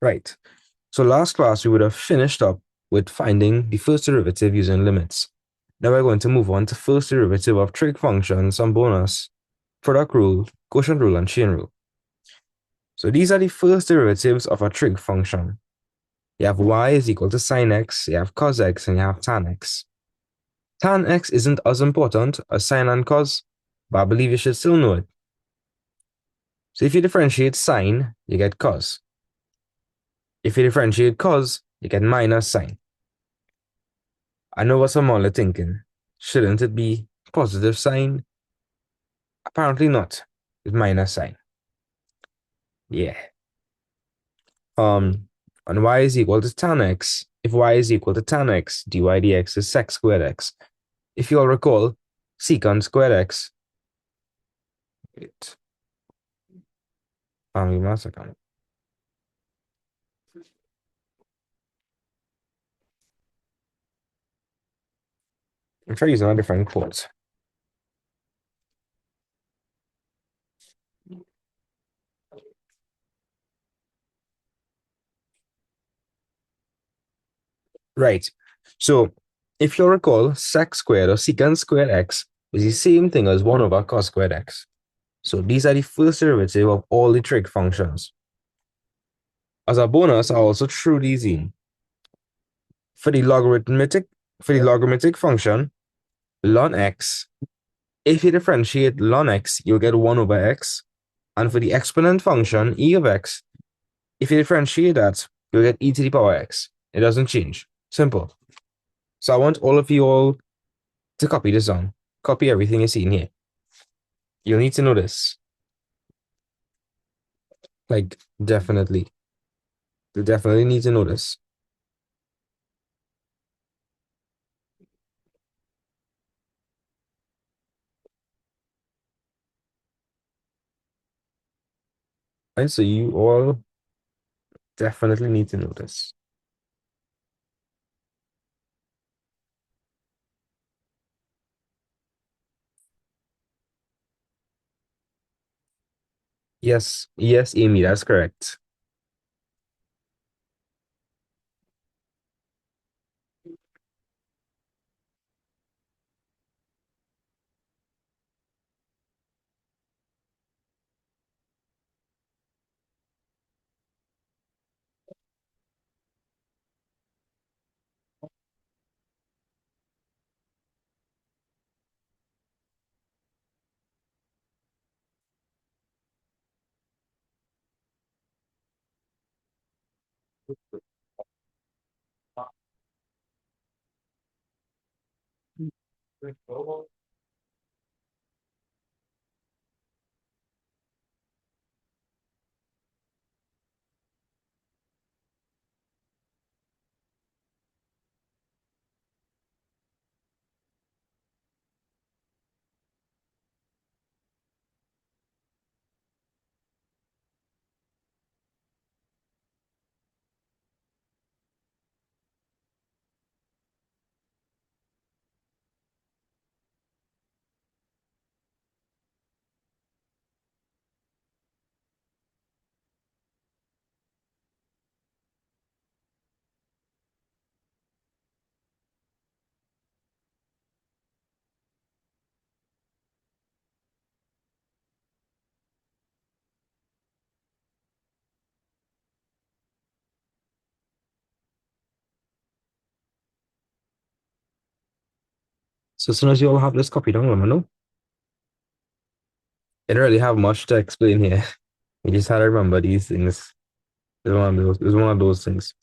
Right. So last class we would have finished up with finding the first derivative using limits. Now we're going to move on to first derivative of trig functions and bonus, product rule, quotient rule, and chain rule. So these are the first derivatives of a trig function. You have y is equal to sine x, you have cos x, and you have tan x. Tan x isn't as important as sine and cos, but I believe you should still know it. So if you differentiate sine, you get cos. If you differentiate cos, you get minus sine. I know what some are thinking. Shouldn't it be positive sine? Apparently not. It's minus sine. Yeah. And y is equal to tan x. If y is equal to tan x, dy dx is sec squared x. If you all recall, secant squared x. Wait. Give me a second. I'm trying using a different quote. Right. So if you recall, sec squared or secant squared x is the same thing as 1 over cos squared x. So these are the first derivative of all the trig functions. As a bonus, I also threw these in. For the logarithmic function, ln x, if you differentiate ln x, you'll get 1 over x. And for the exponent function, e of x, if you differentiate that, you'll get e to the power x. It doesn't change. Simple. So I want all of you all to copy this down. Copy everything you see in here. You'll need to know this. Like, definitely. You definitely need to know this. And so you all definitely need to know this. Yes, yes, Amy, that's correct. So as soon as you all have this copy down, let me know. I didn't really have much to explain here. You just had to remember these things. It's one of those things.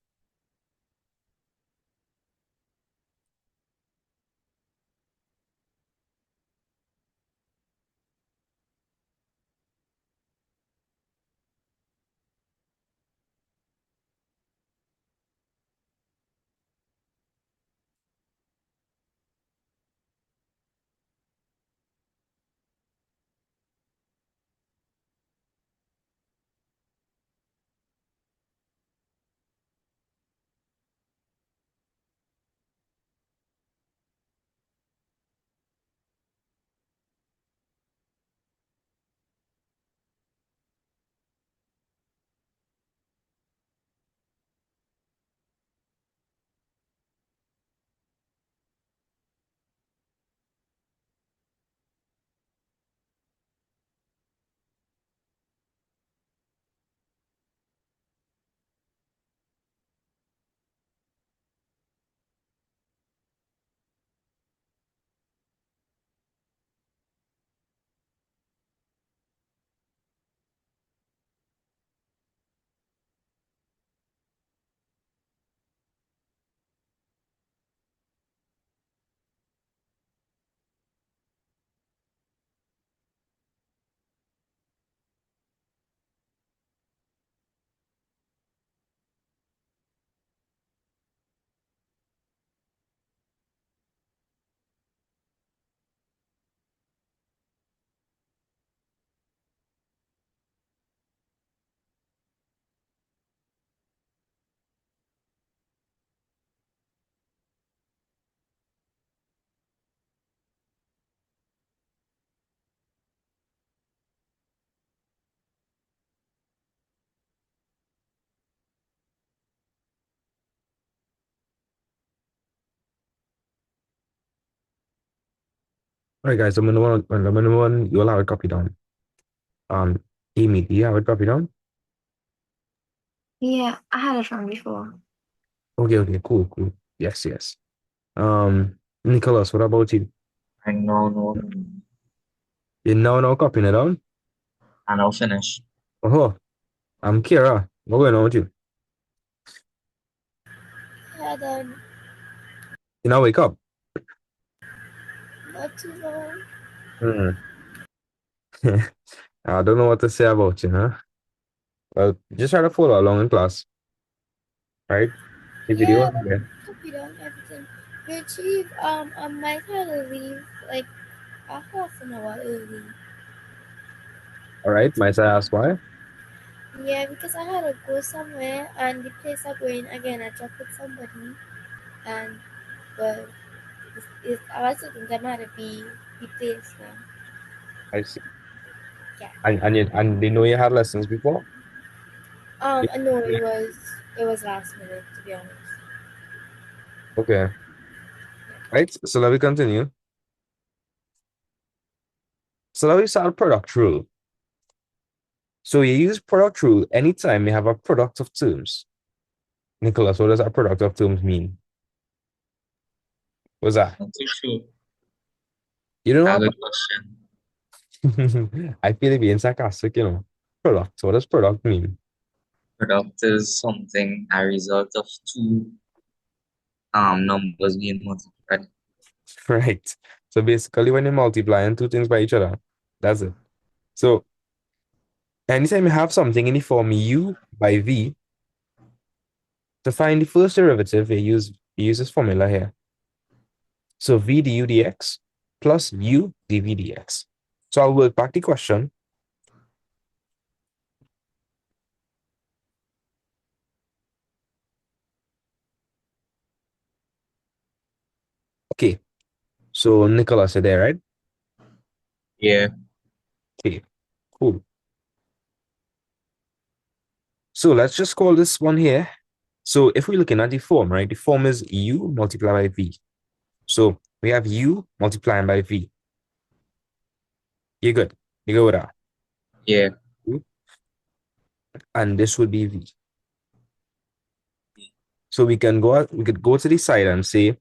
All right, guys, I'm gonna you'll have it copy down. Um, Amy, do you have it copy down? Yeah, I had it from before. Okay, okay, cool, cool. Yes, yes. Nicholas, what about you? I know, no, You now copying it down? and I'll finish. Oh, I'm Kira. What going on with you? Yeah, then You now wake up. not too long. Hmm. I don't know what to say about you, huh? Well, just try to follow along in class, right? The video Yeah, is there. copied on everything. But Chief, I might have to leave like a half an hour early. All right, might I ask why? Yeah, because I had to go somewhere and the place I'm going again, I talked with somebody and well, I was thinking that might be the place now. I see. Yeah. And they know you had lessons before? Yeah. I know it was last minute to be honest. Okay. Right. So let me continue. So let me start product rule. So you use product rule anytime you have a product of terms. Nicholas, what does a product of terms mean? What's that? Not too sure. You don't I know have a what? question. I feel it being sarcastic, you know. Product. What does product mean? Product is something a result of two numbers being multiplied. Right. So basically, when you're multiplying two things by each other, that's it. So anytime you have something in the form u by v, to find the first derivative, you use this formula here. So v du dx plus u dv dx. So I'll work back the question. Okay. So Nicholas, you're there, right? Yeah, Okay. Cool. So let's just call this one here. So if we're looking at the form, right? The form is u multiplied by v. So we have u multiplying by v. You're good. You go with that. yeah, And this would be v. So we could go to the side and say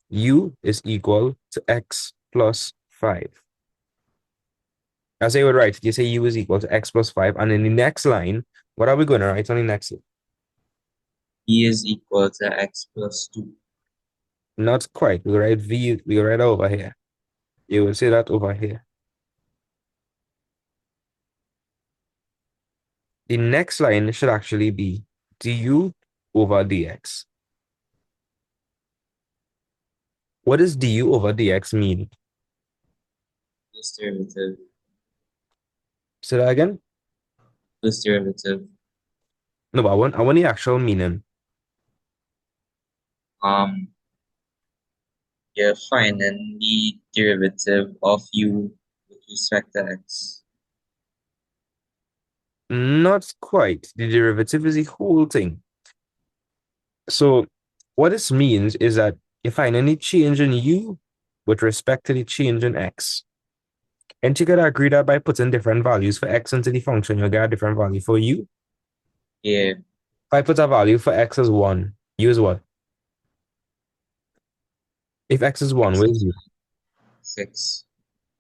u is equal to x plus 5. As I would write, you say u is equal to x plus 5. And in the next line, what are we going to write on the next line? E is equal to x plus 2. Not quite. We write v, we write over here. You will say that over here. The next line should actually be du over dx. What does du over dx mean? First derivative, Say that again? first derivative. No, but I want the actual meaning. Um, you're finding the derivative of u with respect to x. Not quite. The derivative is the whole thing. So what this means is that you find any change in u with respect to the change in x. And you could agree that by putting different values for x into the function, you'll get a different value for u. Yeah, If I put a value for x as 1, u is what? If x is 1, x where is is u? 6.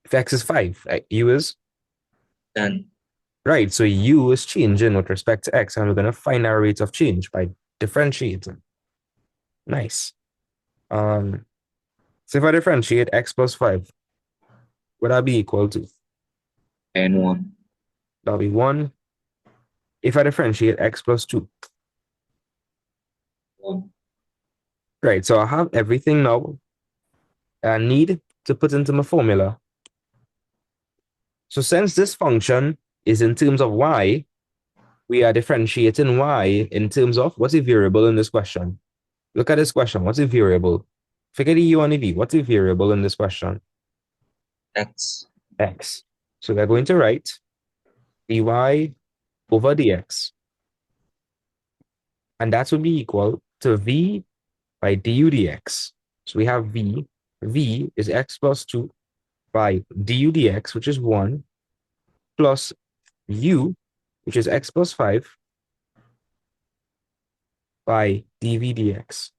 If x is 5, u is? Then, Right, so u is changing with respect to x, and we're going to find our rate of change by differentiating. Nice. Um, so if I differentiate x plus 5, would that be equal to? n 1, That'll be 1. If I differentiate x plus 2, 1, right, so I have everything now I need to put into my formula. So since this function is in terms of y, we are differentiating y in terms of what's a variable in this question. Look at this question. What's a variable? Figure the u and the v. What's a variable in this question? x, X. So we're going to write dy over dx. And that would be equal to v by du dx. So we have v. V is x plus 2 by du dx, which is 1, plus u, which is x plus 5, by dv dx.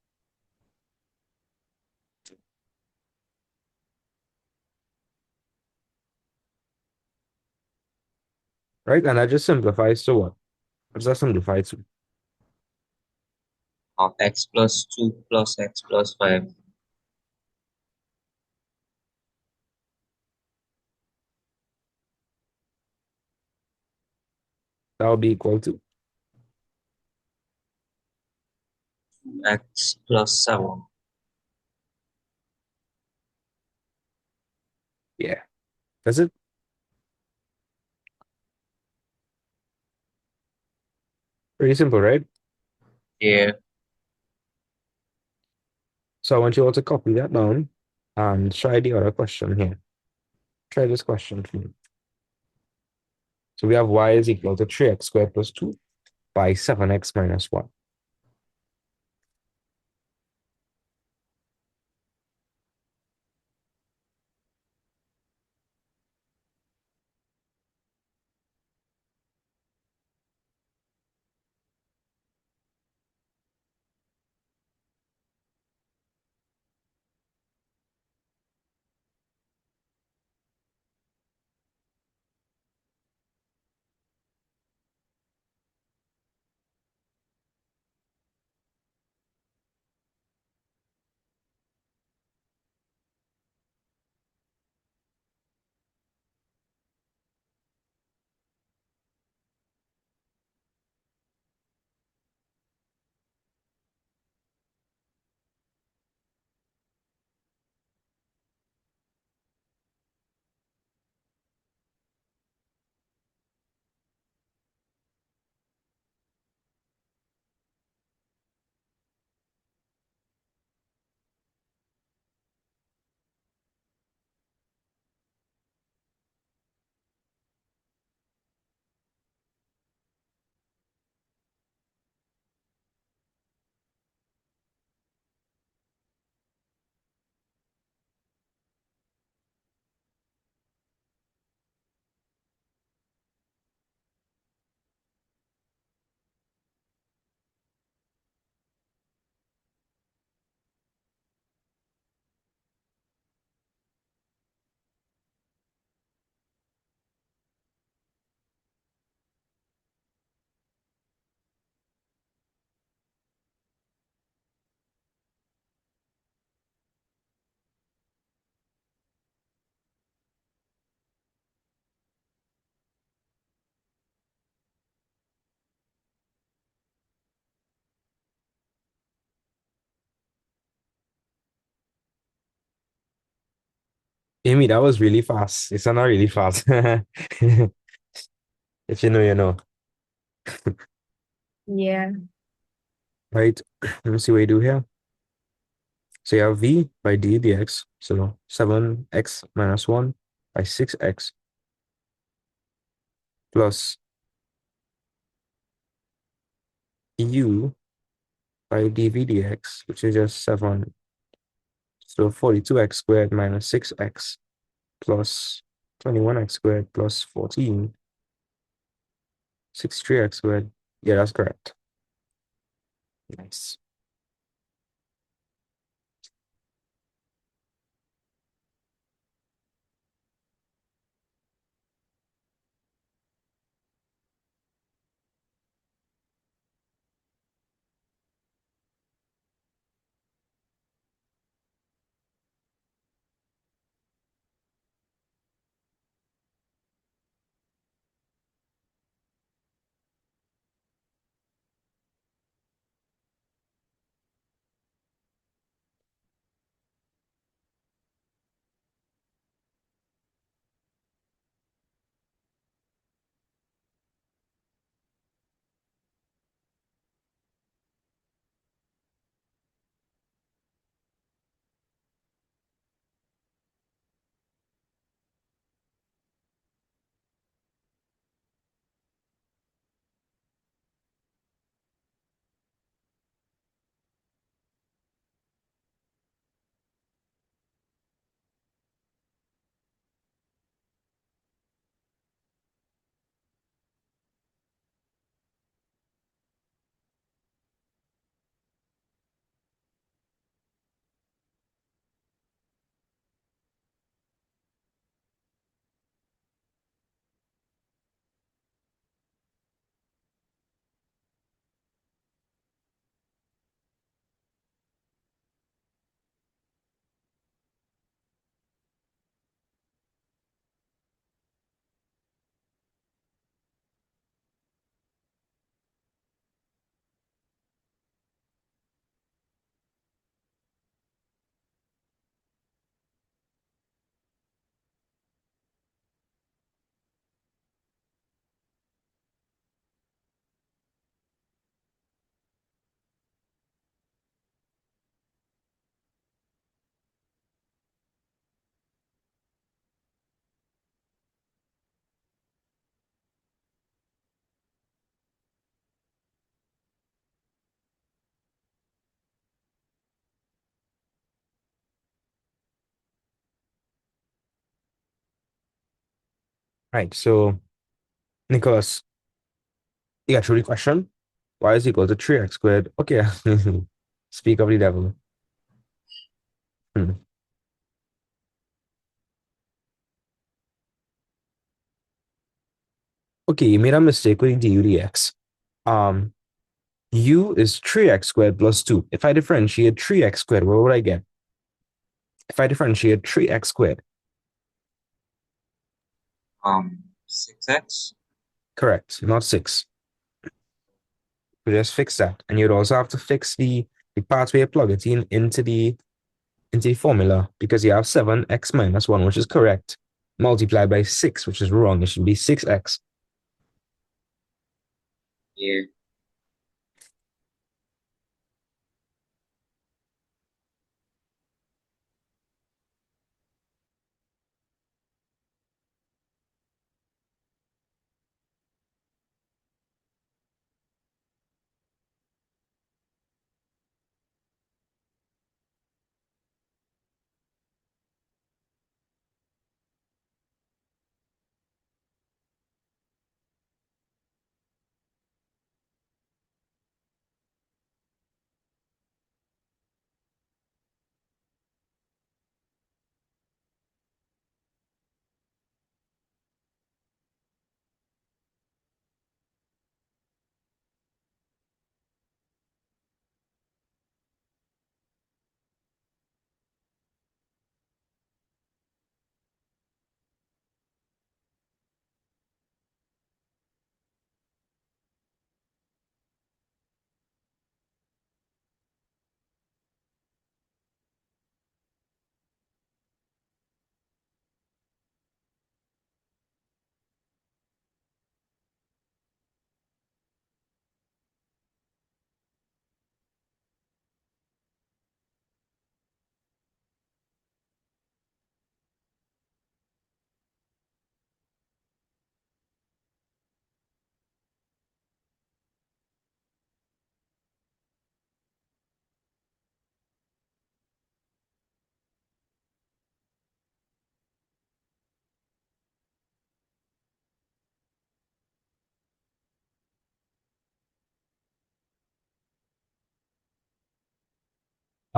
Right? And that just simplifies to what? What does that simplify to? Of x plus 2 plus x plus 5. That will be equal to, X plus 7. yeah. That's it. Pretty simple, right? Yeah. So I want you all to copy that down and try the other question here. Try this question for me. So we have y is equal to 3x squared plus 2 by 7x minus 1. Amy, that was really fast. It's not really fast. If you know, you know. Yeah. Right? Let me see what you do here. So you have v by d dx. So 7x minus 1 by 6x plus u by dv dx, which is just 7. So 42x squared minus 6x plus 21x squared plus 14, 63x squared. Yeah, that's correct. Nice. Right. So, Nicholas, you got through the question. Y is equal to 3x squared. Okay. Speak of the devil. Hmm. Okay, you made a mistake with the du dx. Um, u is 3x squared plus 2. If I differentiate 3x squared, what would I get? If I differentiate 3x squared, 6x. correct, not 6. We just fix that. And you'd also have to fix the part where you plug it in into the formula because you have 7x minus 1, which is correct, multiplied by 6, which is wrong. It should be 6x. Yeah.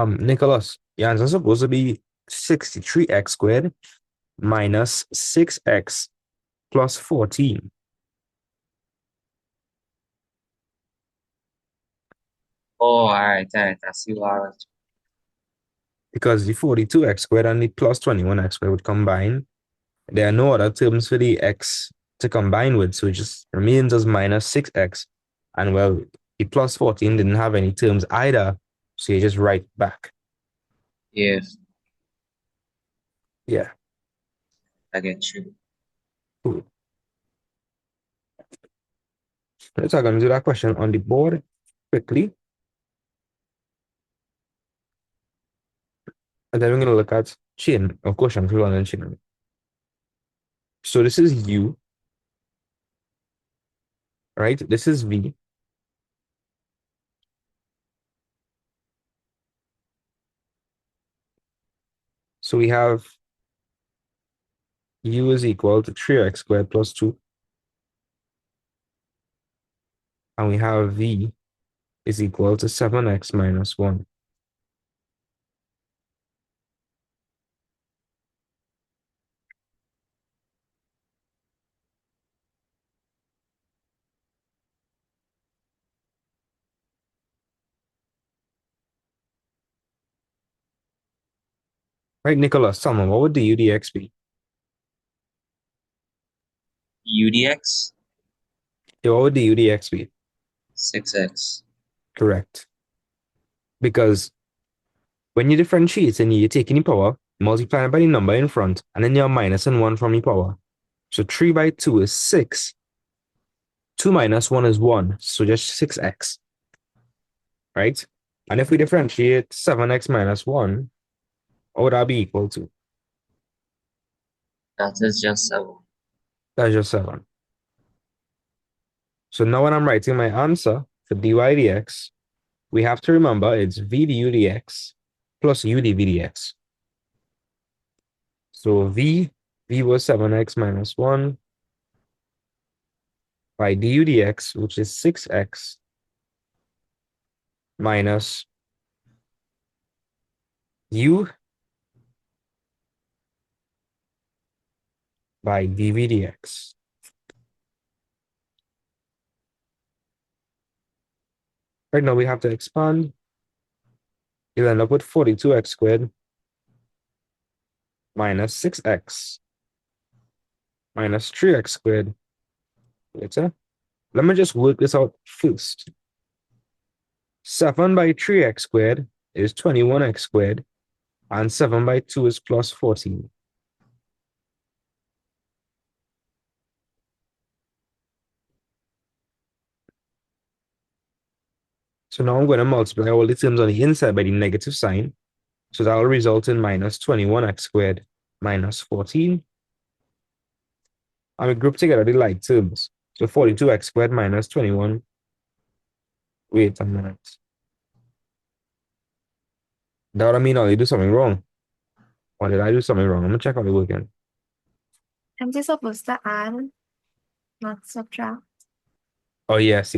Nicholas, your answer is supposed to be 63x squared minus 6x plus 14 Oh, all right. I see what I was. because the 42x squared and the plus 21x squared would combine. There are no other terms for the x to combine with, so it just remains as minus 6x. And well, the plus 14 didn't have any terms either, so you just write back. Yes, Yeah, I get you. cool. Let's going to do that question on the board quickly, and then we're going to look at chain of quotient rule and chain. So this is U, right? This is V. So we have U is equal to 3x squared plus 2, and we have V is equal to 7x minus 1. Right, Nicholas, tell me, what would the UDX be? UDX, Yeah, what would the UDX be? 6x. Correct. Because when you differentiate and you take any power, multiply it by the number in front, and then you're minusing 1 from the power. So 3 by 2 is 6. 2 minus 1 is 1, so just 6x, right? And if we differentiate 7x minus 1, what would that be equal to? That is just 7. That's just 7. So now when I'm writing my answer for dy dx, we have to remember it's v du dx plus u dv dx. So v was 7x minus 1, by du dx, which is 6x minus u by dv dx. Right now we have to expand. You'll end up with 42x squared minus 6x minus 3x squared. Later. Let me just work this out first. 7 by 3x squared is 21x squared, and 7 by 2 is plus 14. So now I'm going to multiply all the terms on the inside by the negative sign. So that will result in minus 21x squared minus 14. And we group together the like terms. So 42x squared minus 21. Wait a minute. That would mean I do something wrong. Or did I do something wrong? I'm going to check out the work again. I'm just supposed to add, not subtract. Oh, yes.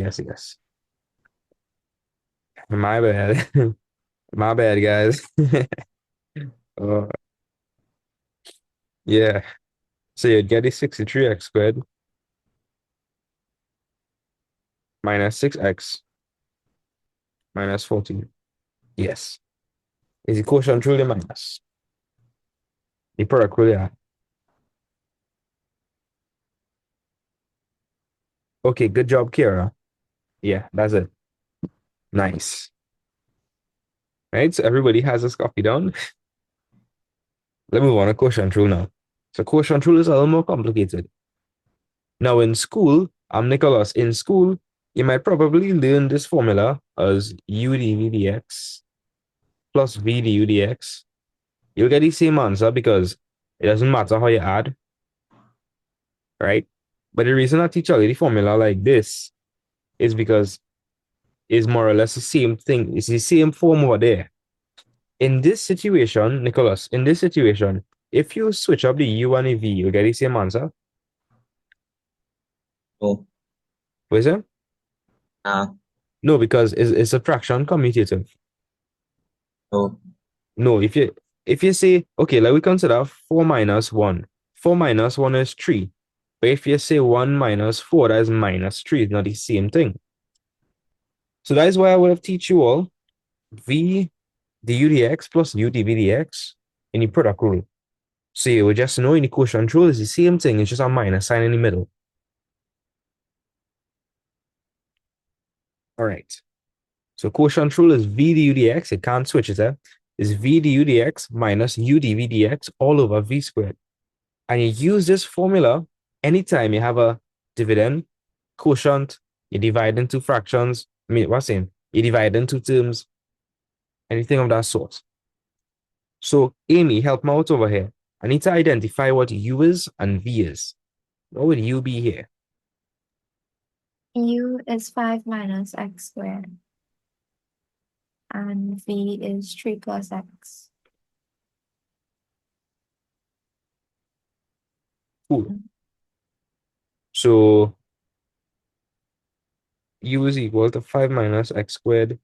My bad. My bad, guys. uh, yeah. So you'd get the 63x squared minus 6x minus 14. Yes. Is the quotient truly minus? The product really are. Okay, good job, Kira. Yeah, that's it. Nice. Right, so everybody has this copy down. Let me move on to quotient rule now. So quotient rule is a little more complicated. Now in school, I'm Nicholas. In school, you might probably learn this formula as u dv dx plus v du dx. You'll get the same answer because it doesn't matter how you add, right? But the reason I teach you the formula like this is because it's more or less the same thing. It's the same form over there. In this situation, Nicholas, in this situation, if you switch up the u and the v, you'll get the same answer. No. What is it? Ah. No, because it's a fraction commutative. No. No, if you say, okay, like we consider 4 minus 1. 4 minus 1 is 3. But if you say 1 minus 4, that is minus 3. It's not the same thing. So that is why I would have teach you all v du dx plus u dv dx in the product rule. So you would just know in the quotient rule is the same thing, it's just a minus sign in the middle. All right. So quotient rule is v du dx, it can't switch it, is v du dx minus u dv dx all over v squared. And you use this formula anytime you have a dividend, quotient, you divide into fractions. I mean, what's saying? You divide into terms, anything of that sort. So, Amy, help me out over here. I need to identify what U is and V is. What would U be here? U is 5 minus x squared. And v is 3 plus x. Cool. So, U is equal to 5 minus x squared.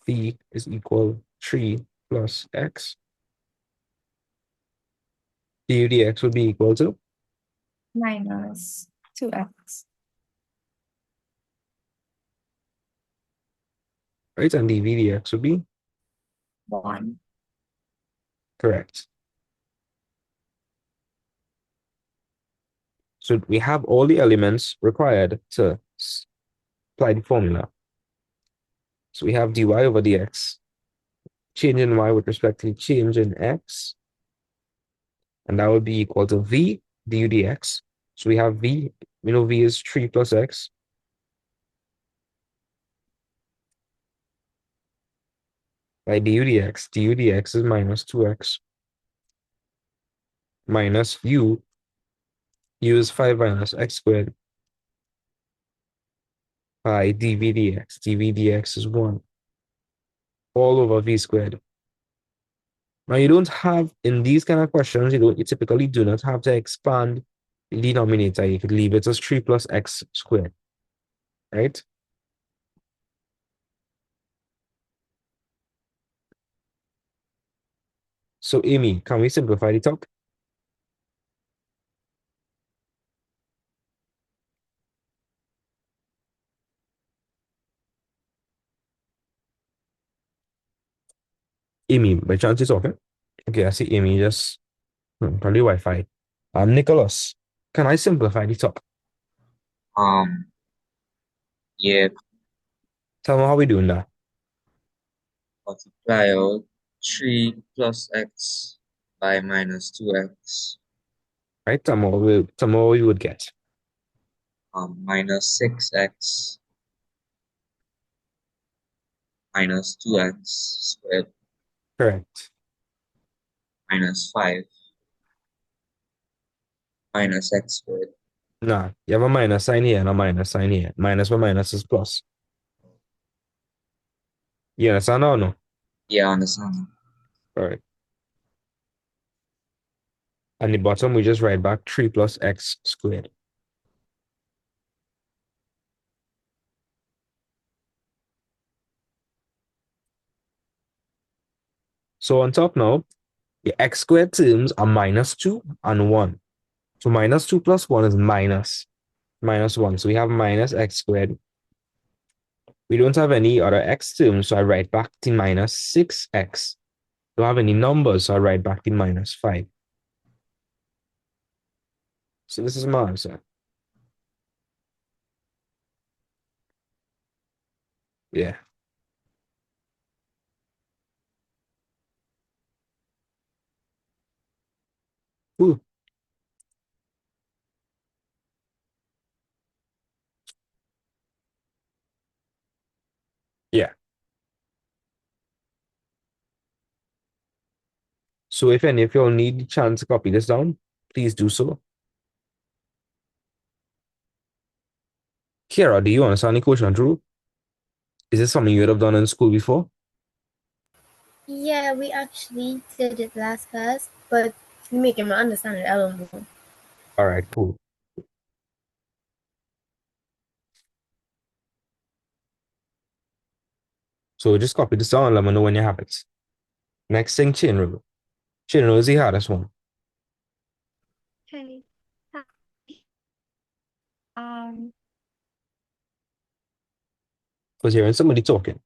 V is equal 3 plus x. Du dx would be equal to Minus 2x. right? And dv dx would be 1. correct. So we have all the elements required to apply the formula. So we have dy over dx, change in y with respect to the change in x, and that would be equal to v du dx. So we have v, we know v is 3 plus x, by du dx is minus 2x, minus u is 5 minus x squared, by dv dx is 1, all over v squared. Now you don't have, in these kind of questions, you typically do not have to expand denominator, you could leave it as 3 plus x squared, right? So Amy, can we simplify the top? Amy, by chance you're talking? Okay, I see Amy just probably Wi-Fi. Nicholas, can I simplify the top? Um, yeah, Tell me how we doing that. multiply out 3 plus x by minus 2x, Right? Tell me what we would get. minus 6x minus 2x squared Correct. minus 5 minus x squared. Nah, you have a minus sign here and a minus sign here. Minus with minus is plus. You understand or no? Yeah, understand. All right. And the bottom, we just write back 3 plus x squared. So on top now, the x squared terms are minus 2 and 1. So minus 2 plus 1 is minus 1. So we have minus x squared. We don't have any other x terms, so I write back the minus 6x. Don't have any numbers, so I write back the minus 5. So this is my answer. Yeah. Ooh, yeah. So if any of y'all need the chance to copy this down, please do so. Kiara, do you understand the quotient rule? Is this something you would have done in school before? Yeah, we actually did it last class, but you make him understand it. I don't know. All right, cool. So just copy this down and let me know when you have it. Next thing, chain rule. Chain rule is the hardest one. Okay. Um, Because hearing somebody talking.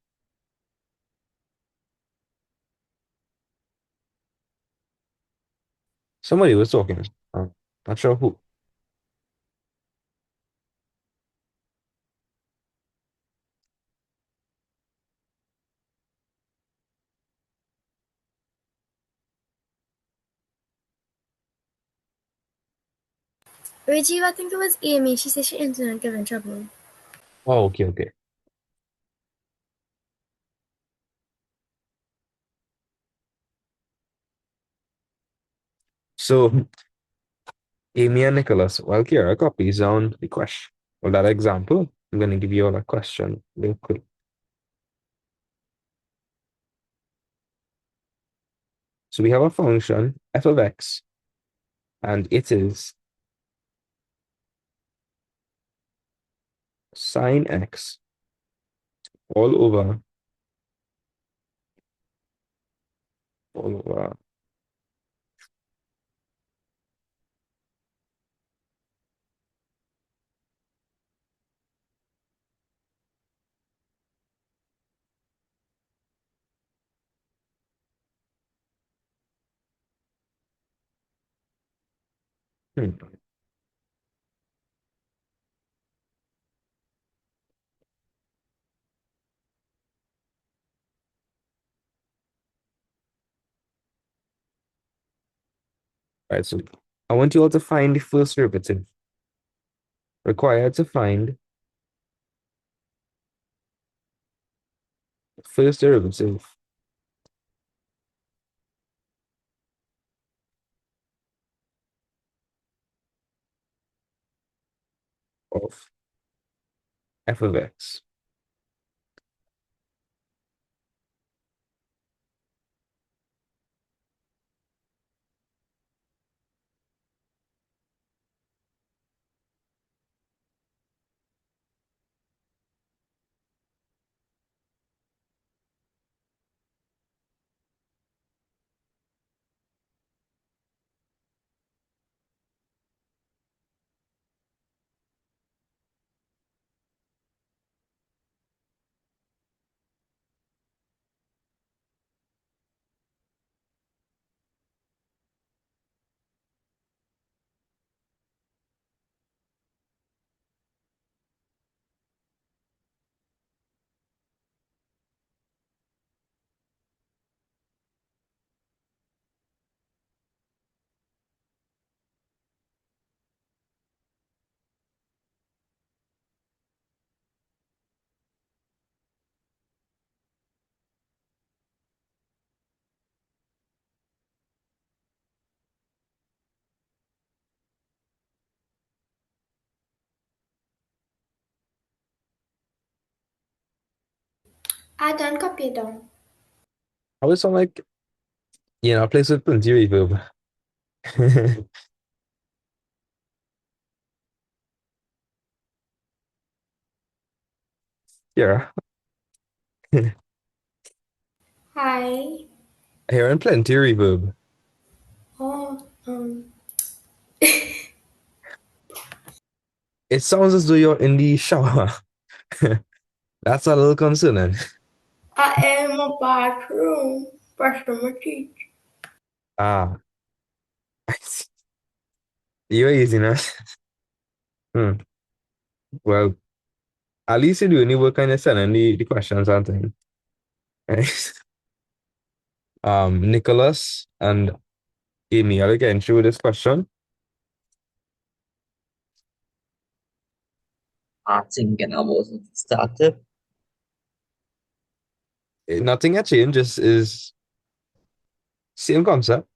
Somebody was talking. Not sure who. Reggie, I think it was Amy. She said she internet giving trouble. Oh, okay, okay. So Amy and Nicholas, while Kiara copies down the question, well, that example, I'm going to give you all a question real quick. So we have a function, f of x, and it is sine x all over. Hmm. Right, so I want you all to find the first derivative. Required to find the first derivative of f of x. I don't copy it down. I would sound like, a place with plenty of reverb. Yeah, Hi. hearing plenty of reverb. Oh, It sounds as though you're in the shower. That's a little concerning. I am in my bathroom brushing my teeth. Ah, you're easy now. Hmm. Well, at least you do any work on your sending the questions and things. Right? Nicholas and Amy are again through this question. Thinking about it started. Nothing has changed, just is same concept.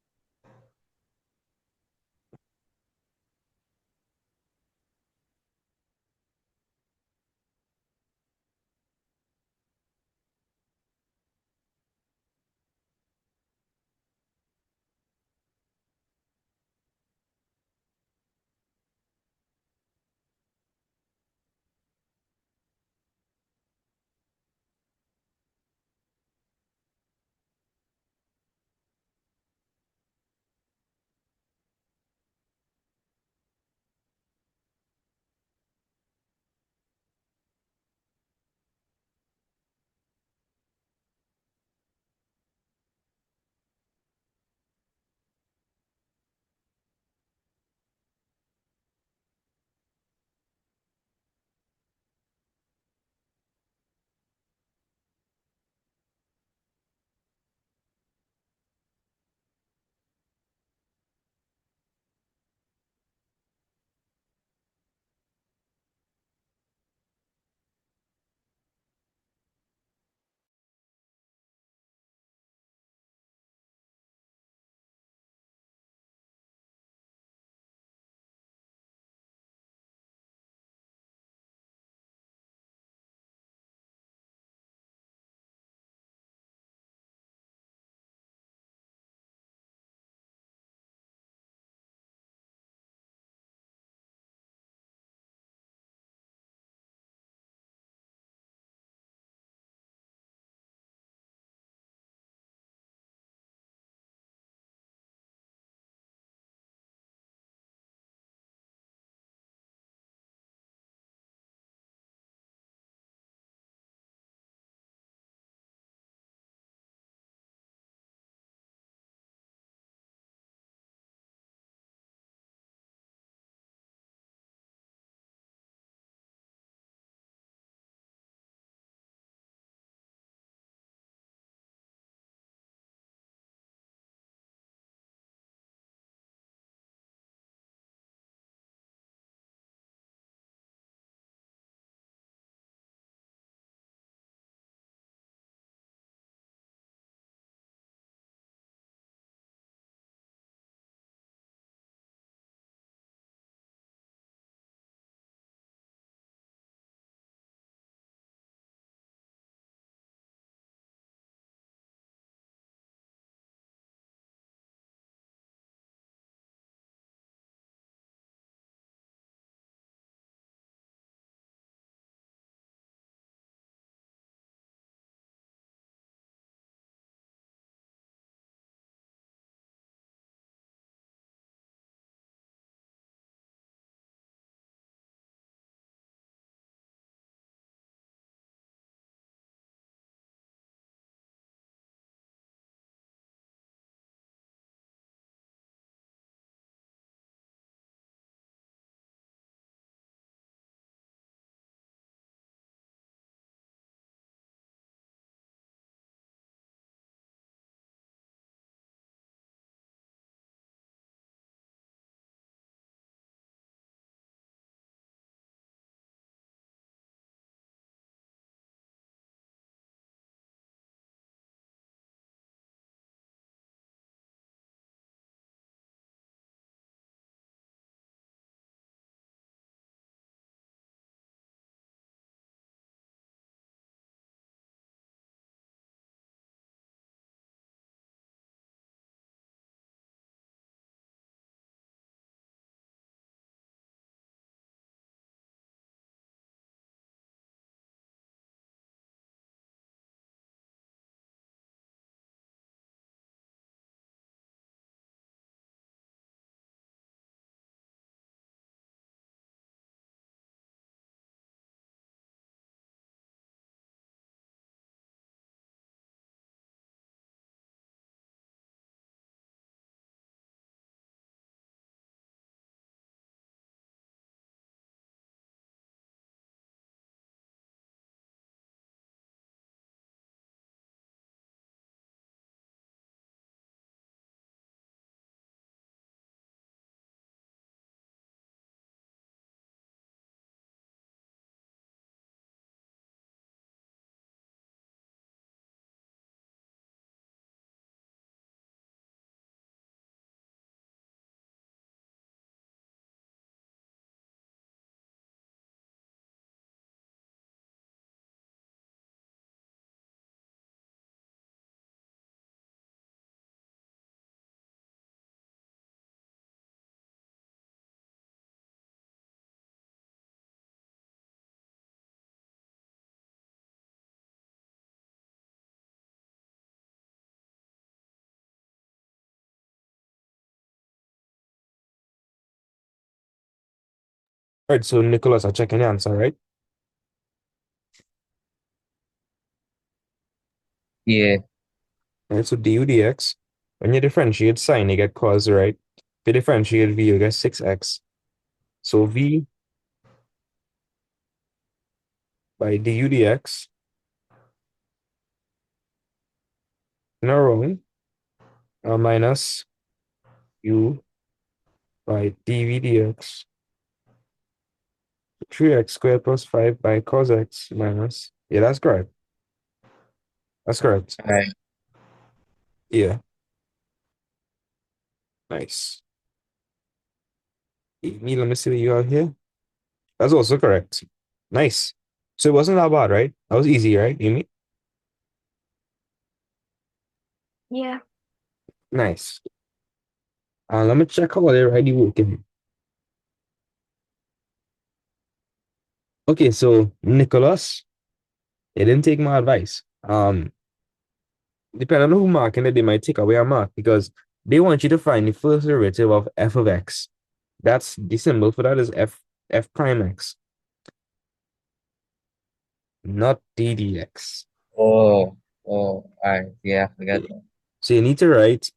All right, so Nicholas, I check the answer, right? Yeah. All right, so du dx, when you differentiate sine, you get cos, right? If you differentiate v, you get 6x. So v by du dx in a row minus u by dv dx 3x squared plus 5 by cos x minus. Yeah, that's correct. That's correct. Alright. Yeah, nice. Let me see what you have here. That's also correct. Nice. So it wasn't that bad, right? That was easy, right, Amy? Yeah. Nice. Let me check how they already working. Okay, so Nicholas, they didn't take my advice. Depending on who marking it, they might take away a mark because they want you to find the first derivative of f of x. That's the symbol for that is f prime x, not d dx. Oh, oh, alright. Yeah, I forgot that. So you need to write.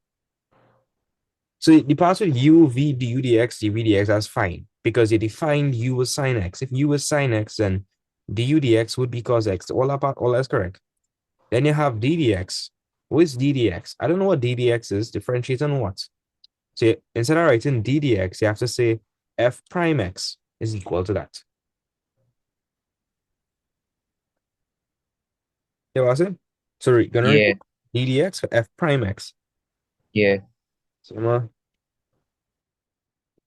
So the part with u, v, du, dx, dv, dx, that's fine because you defined u as sine x. If u was sine x, then du, dx would be cos x. All that's correct. Then you have d dx. What is d dx? I don't know what d dx is. Differentiate on what? So instead of writing d dx, you have to say f prime x is equal to that. Yeah, what's it? So we're gonna Yeah, replace d dx for f prime x. yeah. So I'm gonna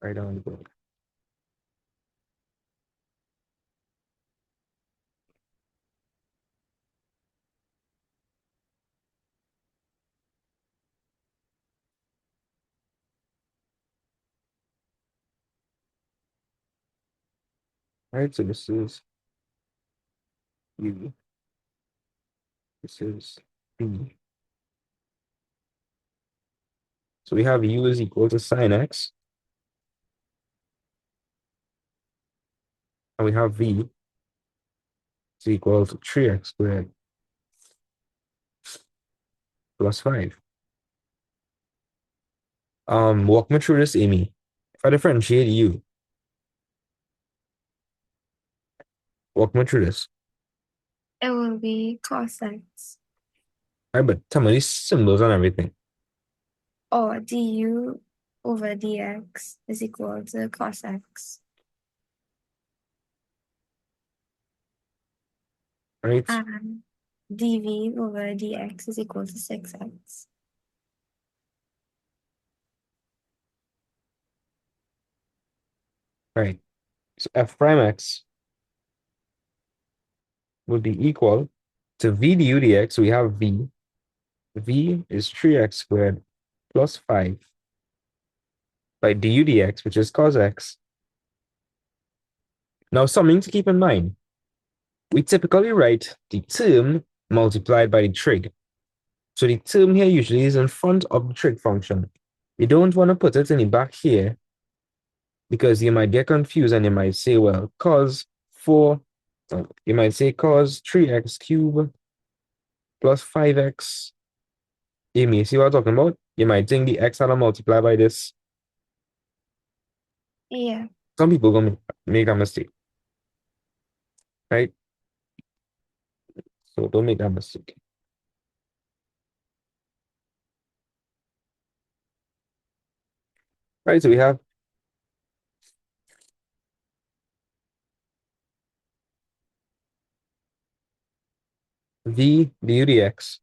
write down the board. All right, so this is u. This is b. So we have u is equal to sine x, and we have v is equal to 3x squared plus 5. Walk me through this, Amy. If I differentiate u, walk me through this. It will be cos x. All right, but tell me these symbols and everything. Or du over dx is equal to cos x. Right? And dv over dx is equal to 6x. Right. So f prime x would be equal to v du dx. We have v. V is 3x squared plus 5 by du dx, which is cos x. Now, something to keep in mind. We typically write the term multiplied by the trig. So the term here usually is in front of the trig function. You don't want to put it in the back here because you might get confused and you might say, well, cos 4, you might say cos 3x cubed plus 5x. You may see what I'm talking about? You might think the x had to multiply by this. Yeah. Some people gonna make that mistake, right? So don't make that mistake. Right, so we have v du dx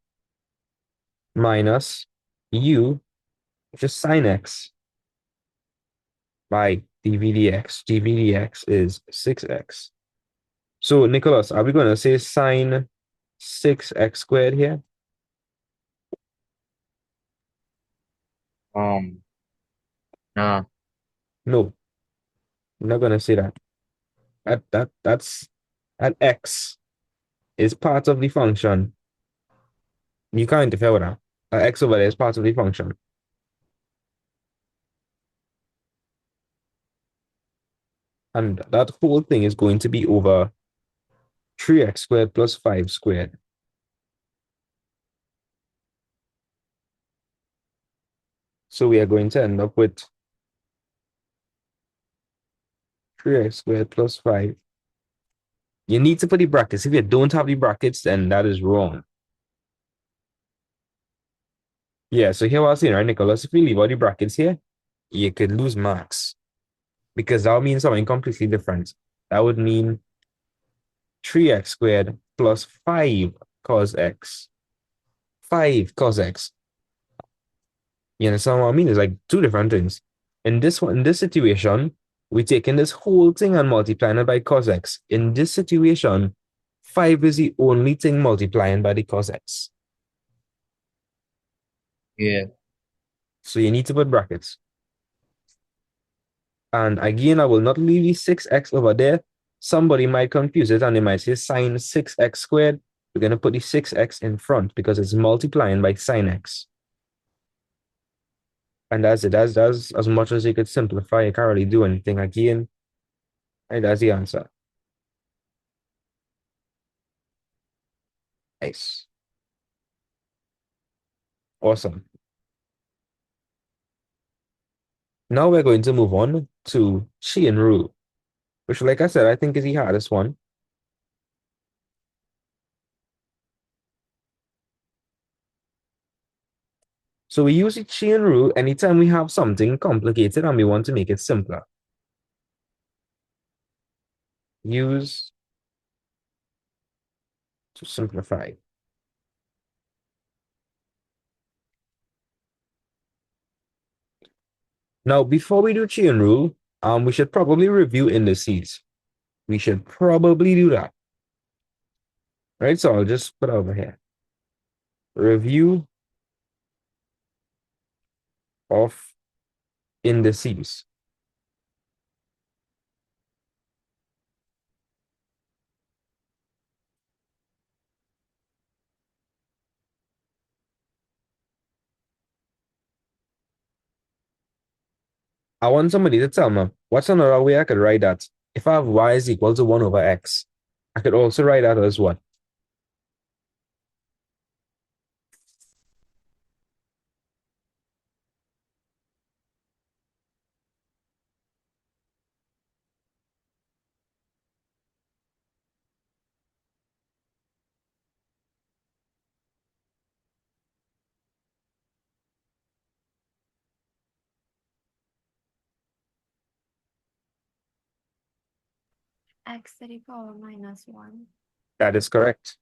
minus u, which is sine x, by dv dx. dv dx is 6x. So, Nicholas, are we going to say sine 6x squared here? Um, nah. No, we're not going to say that. That x is part of the function. You can't interfere with that. That x over there is part of the function. All And that whole thing is going to be over 3x squared plus 5 squared. So we are going to end up with 3x squared plus 5. You need to put the brackets. If you don't have the brackets, then that is wrong. Yeah, so here what I was saying, right, Nicholas? If we leave all the brackets here, you could lose marks because that would mean something completely different. That would mean 3x squared plus 5 cos x. 5 cos x. You understand what I mean? It's like two different things. In this situation, we're taking this whole thing and multiplying it by cos x. In this situation, 5 is the only thing multiplying by the cos x. Yeah. So you need to put brackets. And again, I will not leave the 6x over there. Somebody might confuse it and they might say sine 6x squared. We're going to put the 6x in front because it's multiplying by sine x. And that's it. That's as much as you could simplify. You can't really do anything again. And that's the answer. Nice. Awesome. Now we're going to move on to chain rule, which, like I said, I think is the hardest one. So we use the chain rule anytime we have something complicated and we want to make it simpler. Use to simplify. Now, before we do chain rule, we should probably review indices. We should probably do that. Right? So I'll just put over here. Review of indices. I want somebody to tell me what's another way I could write that. If I have y is equal to 1 over x, I could also write that as what? X to the power minus 1. That is correct.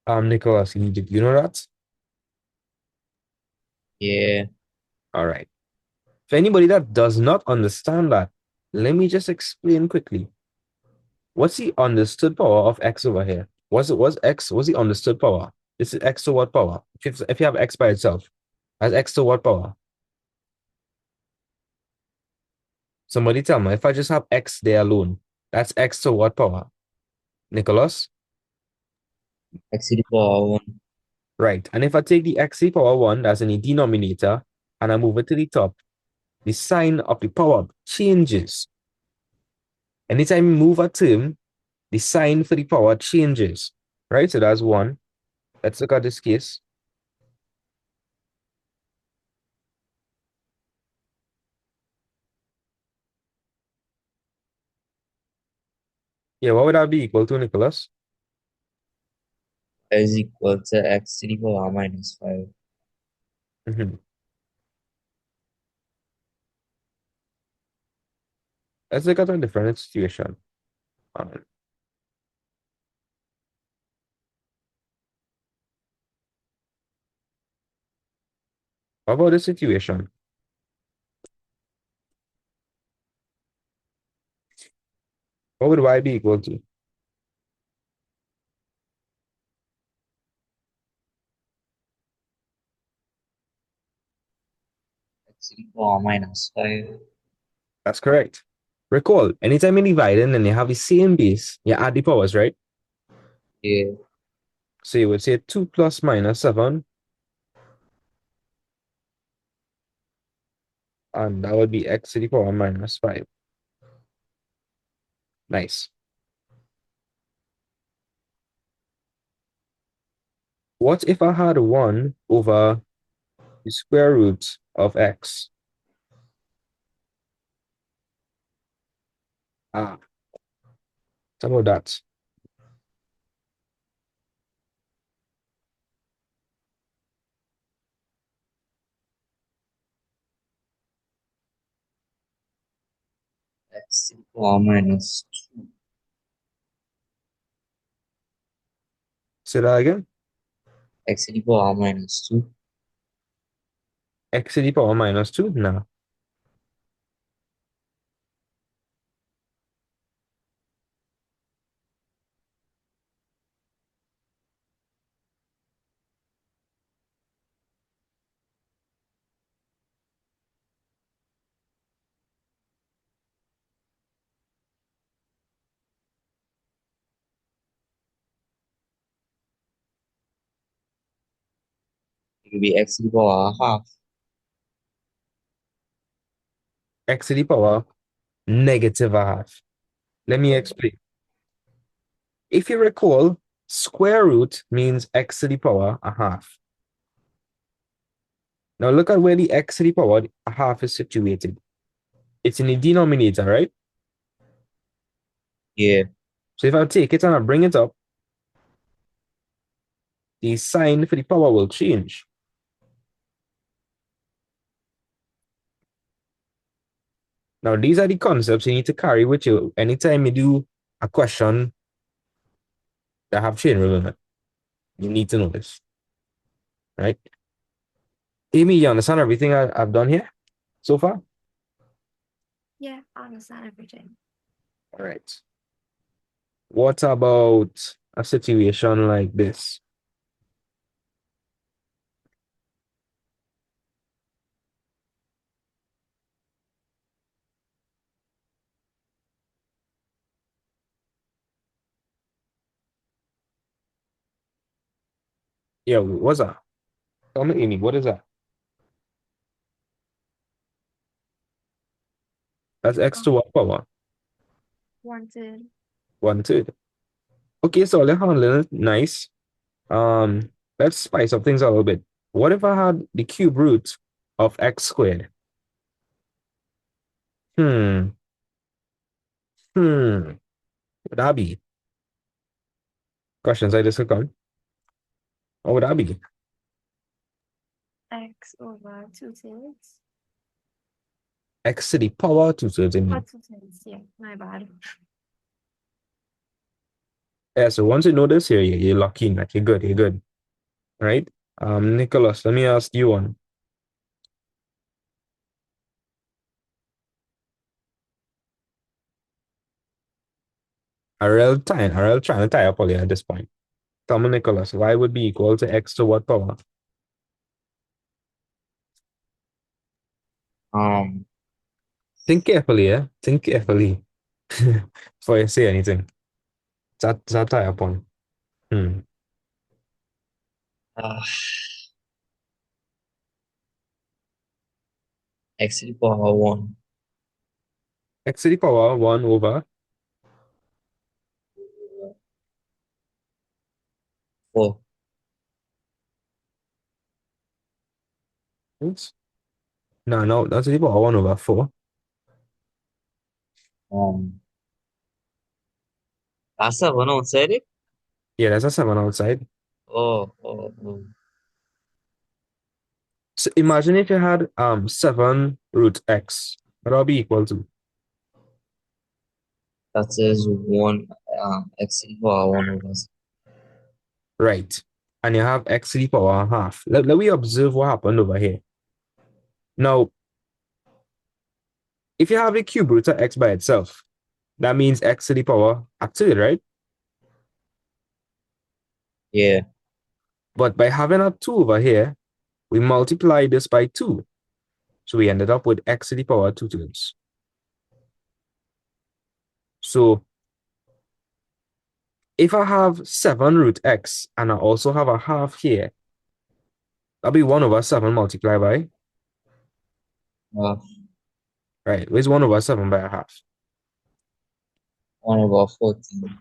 Nicholas, you know that? Yeah. All right. For anybody that does not understand that, let me just explain quickly. What's the understood power of x over here? What's x? What's the understood power? This is x to what power? If you have x by itself, as x to what power? Somebody tell me, if I just have x there alone, that's x to what power? Nicholas? X to the power 1. Right. And if I take the x to the power 1, that's in the denominator, and I move it to the top, the sign of the power changes. Anytime you move a term, the sign for the power changes. Right? So that's 1. Let's look at this case. Yeah, what would that be equal to, Nicholas? Is equal to x to the power minus 5. Mhm. Let's look at a different situation. Um, how about this situation? What would y be equal to? X to the power minus 5. That's correct. Recall, anytime you divide and you have the same base, you add the powers, right? Yeah. So you would say 2 plus minus 7 And that would be x to the power minus 5. Nice. What if I had 1 over the square root of x? Ah, how about that? X to the power minus 2. Say that again. X to the power minus 2. X to the power minus 2? No. It will be x to the power half. X to the power negative a half. Let me explain. If you recall, square root means x to the power a half. Now look at where the x to the power a half is situated. It's in the denominator, right? Yeah. So if I take it and I bring it up, the sign for the power will change. Now, these are the concepts you need to carry with you anytime you do a question that have chain rule in it. You need to know this, right? Amy, you understand everything I've done here so far? Yeah, I understand everything. All right. What about a situation like this? Yeah, what's that? Tell me, Amy, what is that? That's x to Um, what power? wanted. 1/3. Okay, so let's handle it nice. Um, let's spice up things a little bit. What if I had the cube root of x squared? Hmm. Hmm. What would that be? Questions I just click on. What would that be? X over 2/3. X to the power 2/3, I Or mean. 2/3, yeah, my bad. Yeah, so once you know this here, you're lucky, like you're good, you're good. Right? Nicholas, let me ask you one. A real trying to tie up all you at this point. Tell me, Nicholas, y would be equal to x to what power? Um, Think carefully, yeah? Think carefully before you say anything. That tie up on. Hmm. uh, x to the power 1. X to the power 1 over 4. oops. No, no, that's to the power 1 over 4. Um, that's 7 outside it? Yeah, that's a 7 outside. Oh. So imagine if you had 7 root x. What would be equal to? That is 1, x to the power 1 over 6. Right. And you have x to the power half. Let me observe what happened over here. Now, if you have the cube root of x by itself, that means x to the power a third, right? Yeah. But by having a 2 over here, we multiply this by 2. So we ended up with x to the power 2/3. So if I have 7 root x and I also have a half here, that'll be 1 over 7 multiplied by Uh, Right. Where's 1 over 7 by a half? 1/14.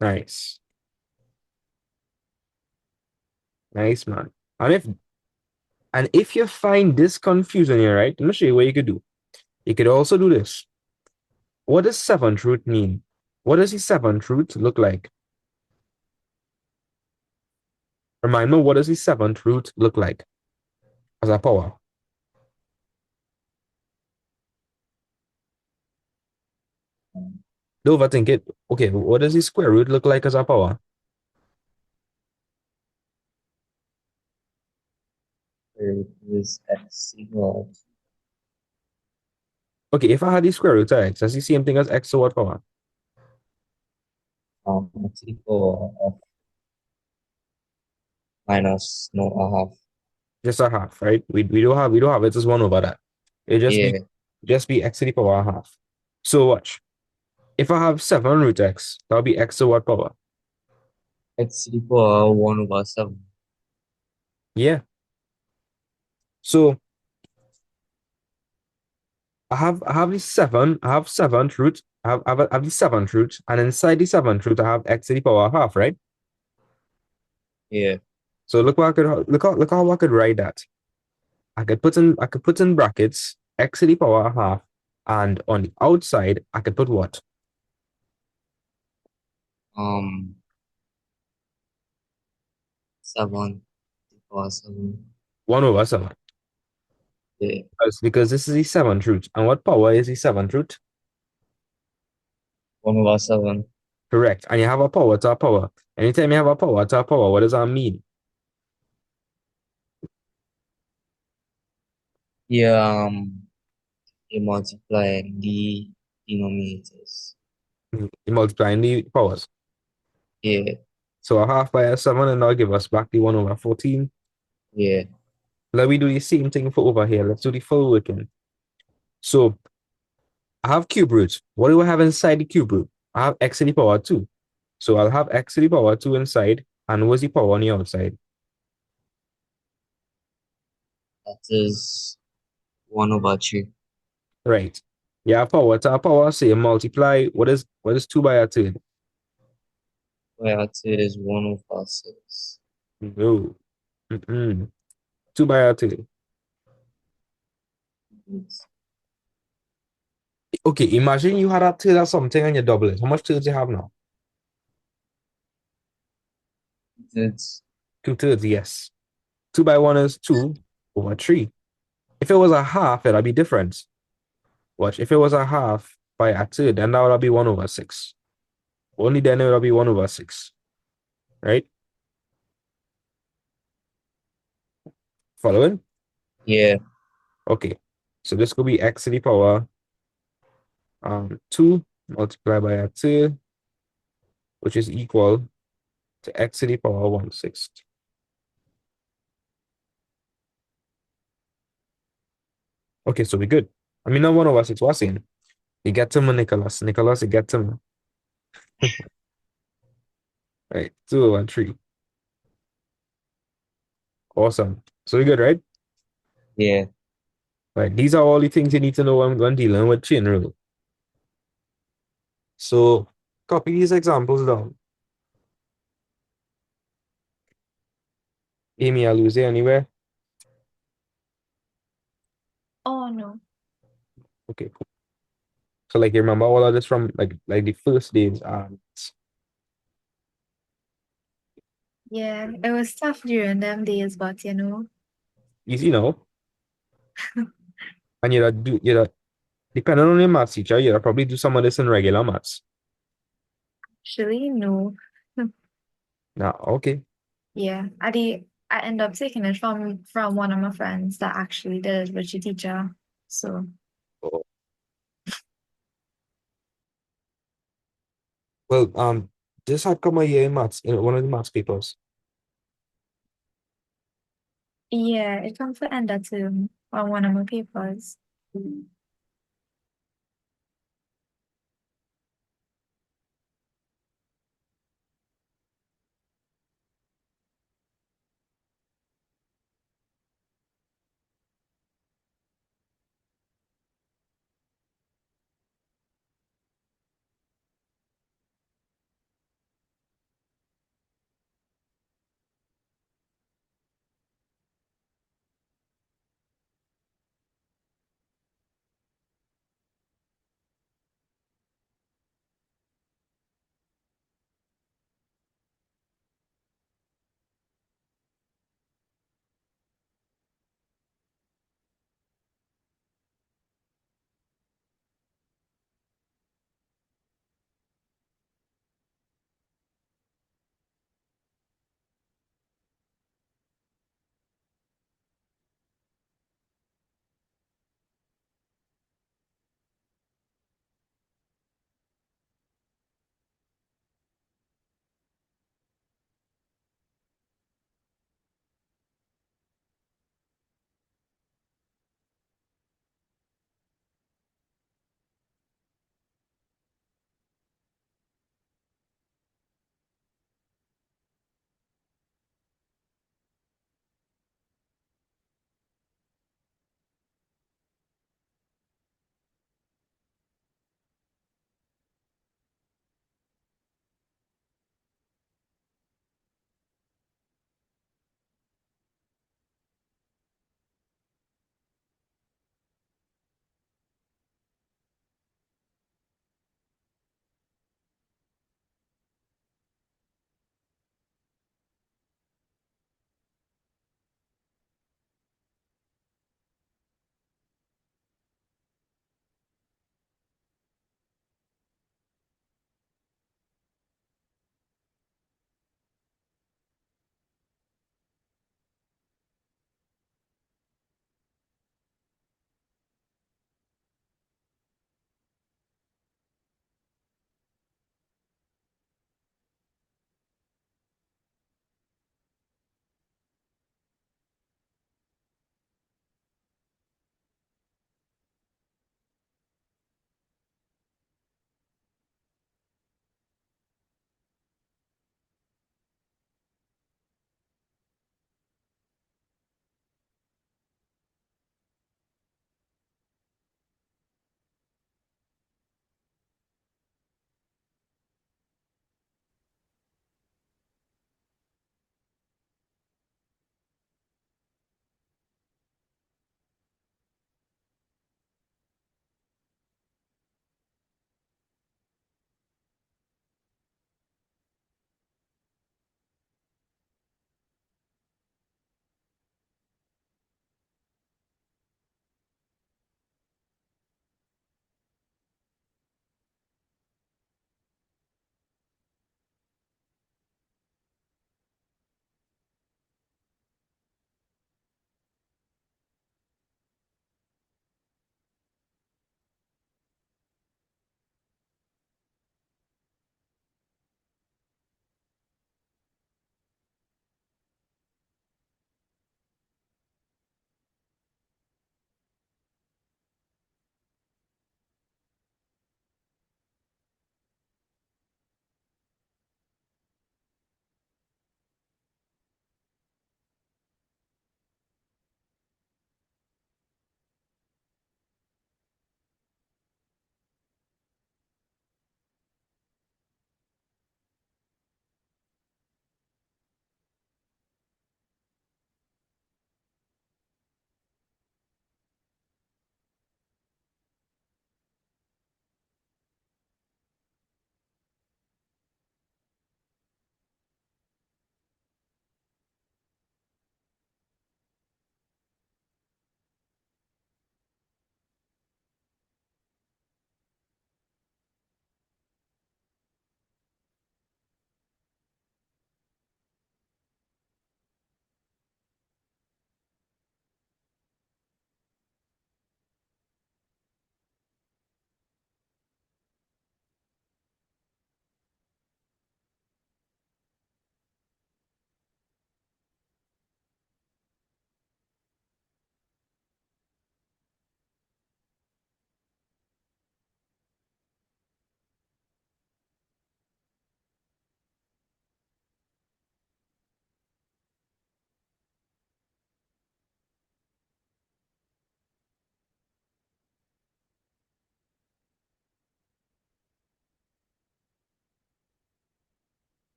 Nice. Nice, man. And if you find this confusing here, right, let me show you what you could do. You could also do this. What does seventh root mean? What does the seventh root look like? Remind me, what does the seventh root look like as a power? Don't overthink it. Okay, what does the square root look like as a power? There is x equal Okay, if I had the square root of x, that's the same thing as x to what power? x equal of minus no a half. Just a half, right? We don't have it as 1 over that. It Yeah, just be x to the power half. So watch. If I have 7 root x, that'll be x to what power? x equal 1/7. Yeah. So I have the 7, I have seventh root, I have the seventh root, and inside the seventh root, I have x to the power half, right? Yeah, So look how I could write that. I could put in brackets x to the power half, and on the outside, I could put what? um 7/7. 1 over 7. Yeah, Because this is the seventh root. And what power is the seventh root? 1/7. Correct. And you have a power to a power. Anytime you have a power to a power, what does that mean? Yeah, you multiply the denominators. You're multiplying the powers. Yeah, So a half by a 7, and that'll give us back the 1 over 14. yeah, Let me do the same thing for over here. Let's do the full working. So I have cube roots. What do I have inside the cube root? I have x to the power 2. So I'll have x to the power 2 inside. And what's the power on the outside? that is 1/3. Right. Yeah, power to a power. So you multiply. What is 2 by a third? Where it is 1/6. No. Mm-mm. 2 by a third. It's Okay, imagine you had a third or something and you double it. How much thirds you have now? it's 2 thirds, yes. 2 by 1 is 2 over 3. If it was a half, it'd be different. Watch, if it was a half by a third, then that would be 1 over 6. Only then it would be 1 over 6. Right? Following? yeah, Okay. So this could be x to the power 2 multiplied by a third, which is equal to x to the power 1/6. Okay, so we're good. I mean, not 1 over 6. What's in? You get to me, Nicholas. Nicholas, you get to me. Right. 2 over 3. Awesome. So we're good, right? yeah. Right. These are all the things you need to know when dealing with chain rule. So copy these examples down. Amy, I lose you anywhere? Oh no. Okay, cool. So like you remember all of this from like the first days Yeah, it was tough during them days, but easy now. And you depending on your maths teacher, you'll probably do some of this in regular maths. actually no. Now, okay. Yeah, I end up taking it from one of my friends that actually did it with your teacher. So Oh, well, this had come a year in maths in one of the maths papers. yeah, it comes to end that too on one of my papers.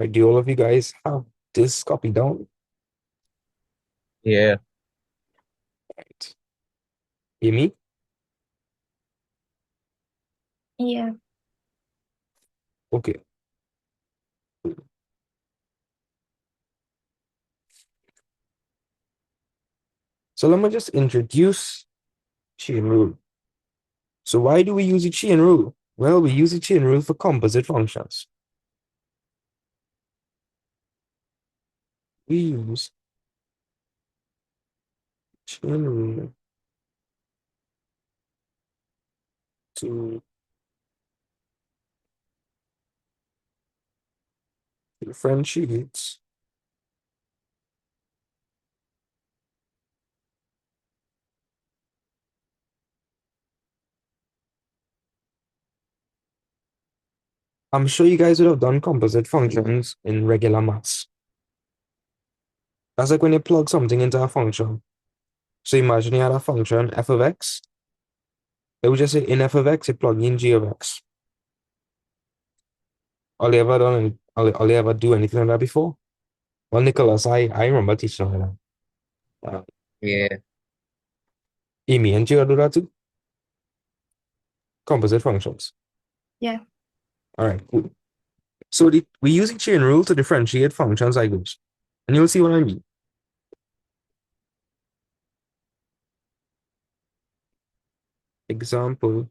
Right, do all of you guys have this copy down? Yeah. Right. Amy? Yeah. Okay. So let me just introduce chain rule. So why do we use the chain rule? Well, we use the chain rule for composite functions. We use chain rule to differentiate I'm sure you guys would have done composite functions in regular maths. That's like when you plug something into a function. So imagine you had a function f of x. It would just say in f of x, you plug in g of x. All you ever do anything like that before? Well, Nicholas, I remember teaching like that. Yeah. Amy and Gio do that too. Composite functions. Yeah. All right, cool. So we're using chain rule to differentiate functions like this. And you'll see what I mean. Example,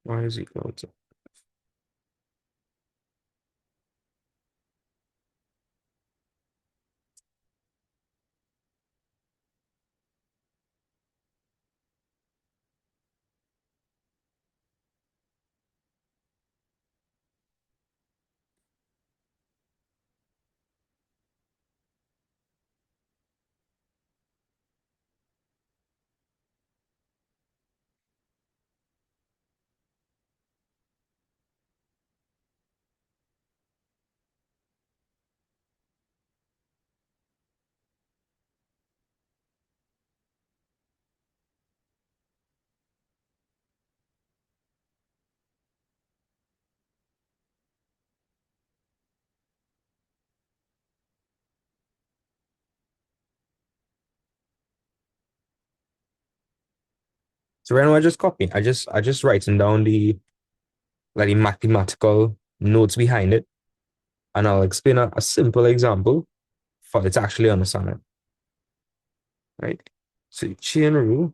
y is equal to. So right now I just copy. I just writing down the mathematical notes behind it, and I'll explain a simple example for it to actually understand it. Right? So chain rule.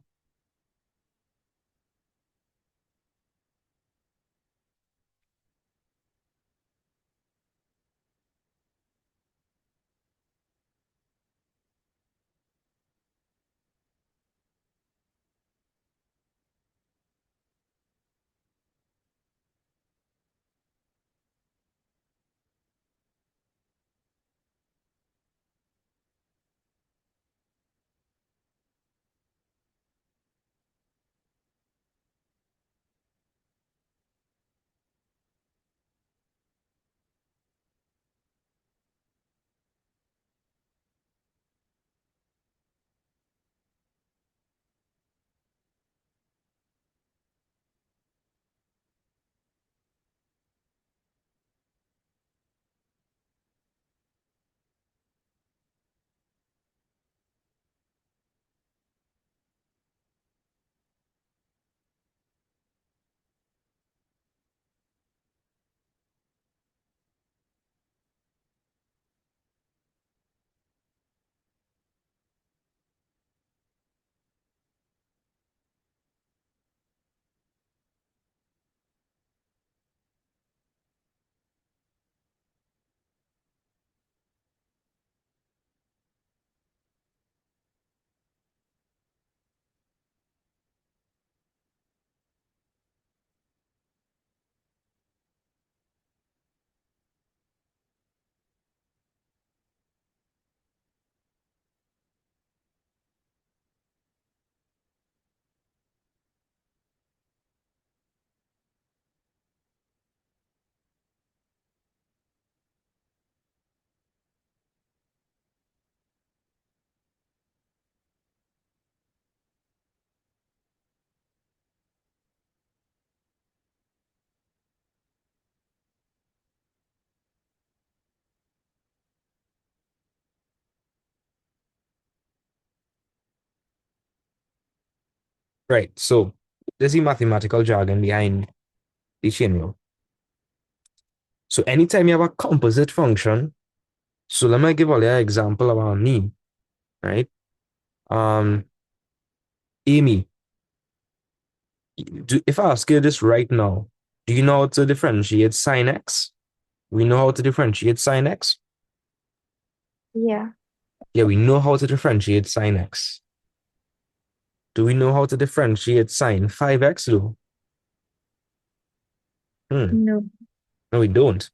Right. So there's the mathematical jargon behind the chain rule. So anytime you have a composite function, so let me give you an example about me, right? Um, Amy, if I ask you this right now, do you know how to differentiate sine x? We know how to differentiate sine x. Yeah. Yeah, we know how to differentiate sine x. Do we know how to differentiate sine 5x though? No. No, we don't.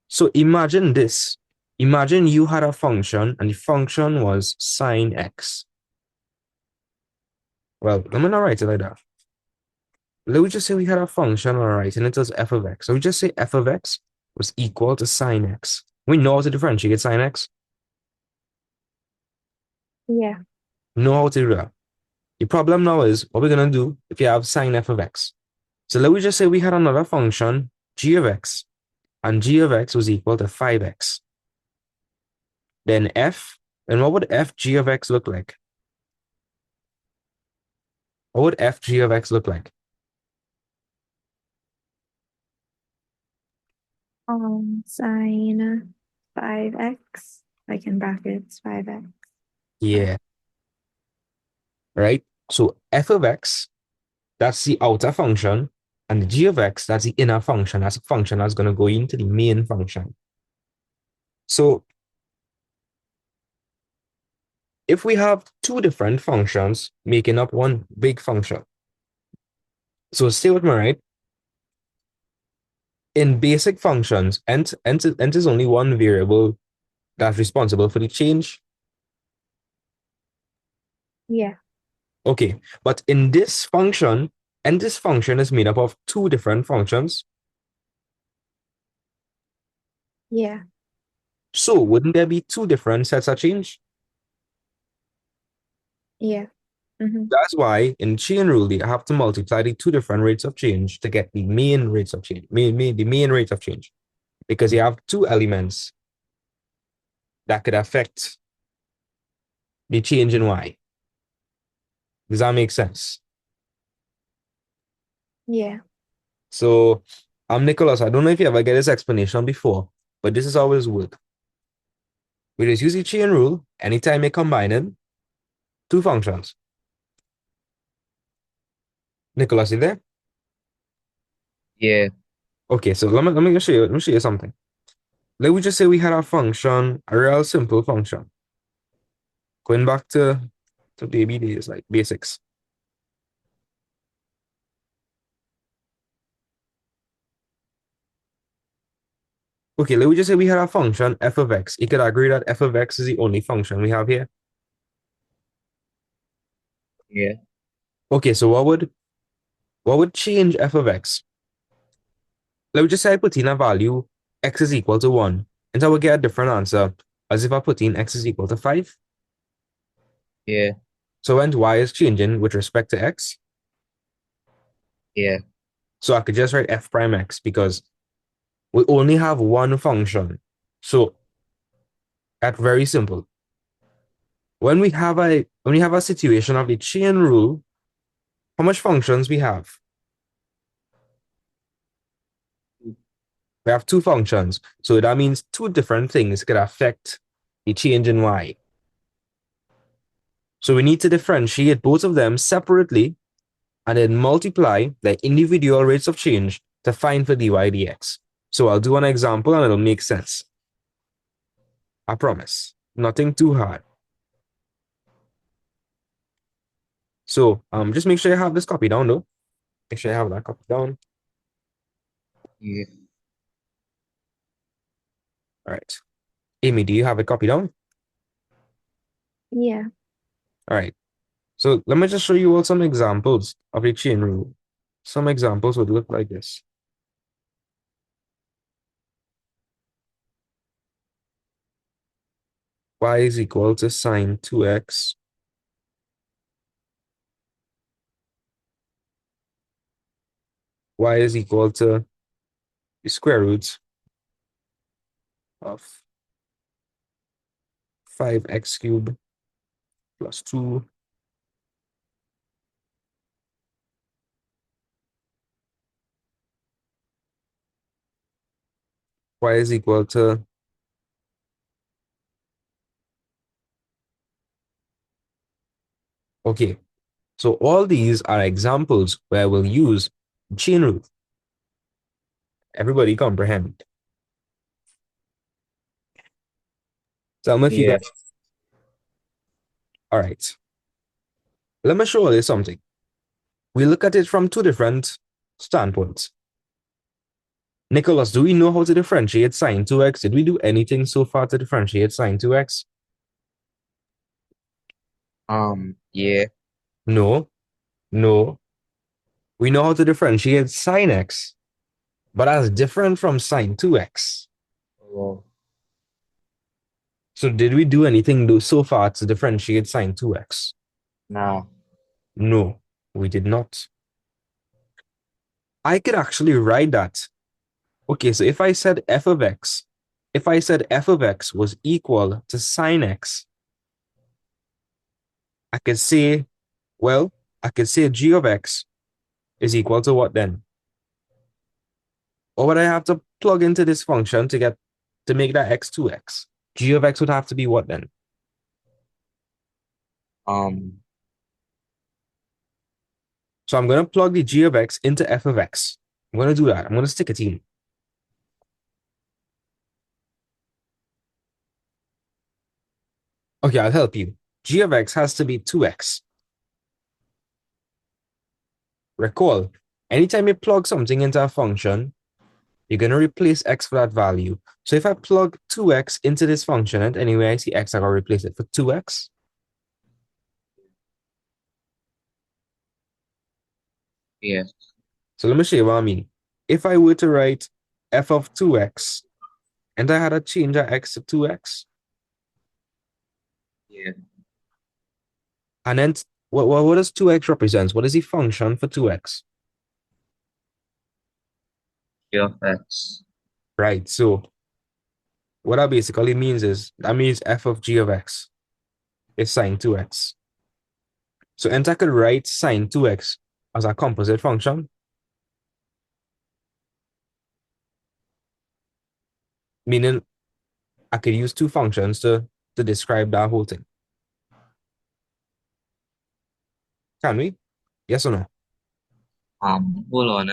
So imagine this. Imagine you had a function and the function was sine x. Well, let me not write it like that. Let me just say we had a function, all right, and it was f of x. So we just say f of x was equal to sine x. We know how to differentiate sine x. Yeah. We know how to do that. The problem now is what we're gonna do if you have sine f of x. So let me just say we had another function, g of x, and g of x was equal to 5x. Then f, and what would f g of x look like? What would f g of x look like? Sine 5x, like in brackets, 5x. Yeah, right? So f of x, that's the outer function, and the g of x, that's the inner function. That's a function that's going to go into the main function. So if we have two different functions making up one big function, so stay with me, right? In basic functions, ent is only one variable that's responsible for the change. Yeah. Okay, but in this function, and this function is made up of two different functions. Yeah. So wouldn't there be two different sets of change? Yeah. Mm-hmm. That's why in chain rule, you have to multiply the two different rates of change to get the main rates of change, the main rate of change, because you have two elements that could affect the change in y. Does that make sense? Yeah. So, I'm Nicholas. I don't know if you ever get this explanation before, but this is how it works. We just use the chain rule anytime you combine it, two functions. Nicholas, you there? Yeah. Okay, so let me just show you. Let me show you something. Let me just say we had a function, a real simple function. Going back to baby days, like basics. Okay, let me just say we had a function f of x. You could agree that f of x is the only function we have here. Yeah. Okay, so what would change f of x? Let me just say I put in a value x is equal to 1. And so I would get a different answer as if I put in x is equal to 5. Yeah. So when y is changing with respect to x, Yeah. so I could just write f prime x because we only have one function. So that's very simple. When we have a situation of the chain rule, how much functions we have? We have two functions. So that means two different things could affect the change in y. So we need to differentiate both of them separately and then multiply the individual rates of change to find for dy dx. So I'll do an example and it'll make sense. I promise. Nothing too hard. So just make sure you have this copy down though. Make sure you have that copy down. Yeah. All right. Amy, do you have it copy down? Yeah. All right. So let me just show you all some examples of a chain rule. Some examples would look like this. Y is equal to sine 2x. Y is equal to the square root of 5x cubed plus 2 Y is equal to, okay. So all these are examples where we'll use chain rule. Everybody comprehend. Tell me if you Yeah. got, all right. Let me show you something. We look at it from two different standpoints. Nicholas, do we know how to differentiate sine 2x? Did we do anything so far to differentiate sine 2x? Yeah. No, no. We know how to differentiate sine x, but that's different from sine 2x. Oh, So did we do anything so far to differentiate sine 2x? now. No, we did not. I could actually write that. Okay, so if I said f of x was equal to sine x, I could say, well, I could say g of x is equal to what then? Or would I have to plug into this function to make that x 2x? G of x would have to be what then? Um, So I'm going to plug the g of x into f of x. I'm going to do that. I'm going to stick a team. Okay, I'll help you. G of x has to be 2x. Recall, anytime you plug something into a function, you're going to replace x for that value. So if I plug 2x into this function and anywhere I see x, I'm going to replace it for 2x. yeah. So let me show you what I mean. If I were to write f of 2x and I had to change that x to 2x, Yeah. and then what does 2x represent? What is the function for 2x? G of X. Right. So what that basically means is that means f of g of x is sine 2x. So and I could write sine 2x as a composite function, meaning I could use two functions to describe that whole thing. Can we? Yes or no? Hold on,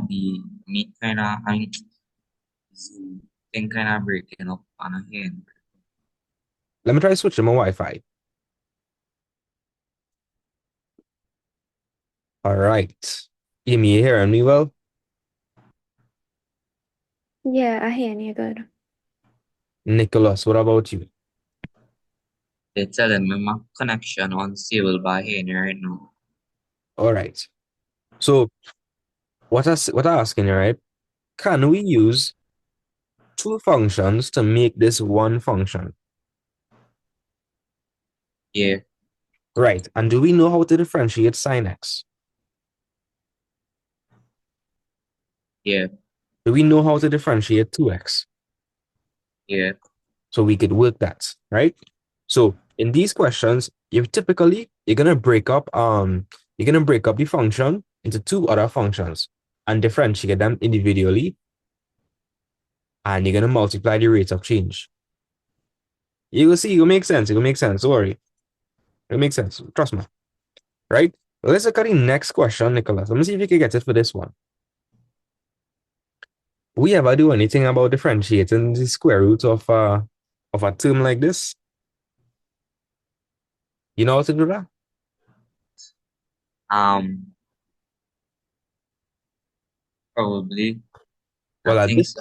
the meat kinda, I mean, Zoom thing kinda breaking up on a hand. Let me try switching my Wi-Fi. All right. Amy, you hearing me well? Yeah, I hear you good. Nicholas, what about you? They're telling me my connection unstable by hand right now. All right. So what I asking you, right? Can we use two functions to make this one function? Yeah, Right. And do we know how to differentiate sine x? yeah, Do we know how to differentiate 2x? yeah, So we could work that, right? So in these questions, you're gonna break up the function into two other functions and differentiate them individually, and you're gonna multiply the rate of change. You will see, it will make sense. It will make sense. Don't worry. It'll make sense. Trust me. Right? Let's look at the next question, Nicholas. Let me see if you can get it for this one. We ever do anything about differentiating the square root of a term like this? You know how to do that? um, probably. I Well, think so.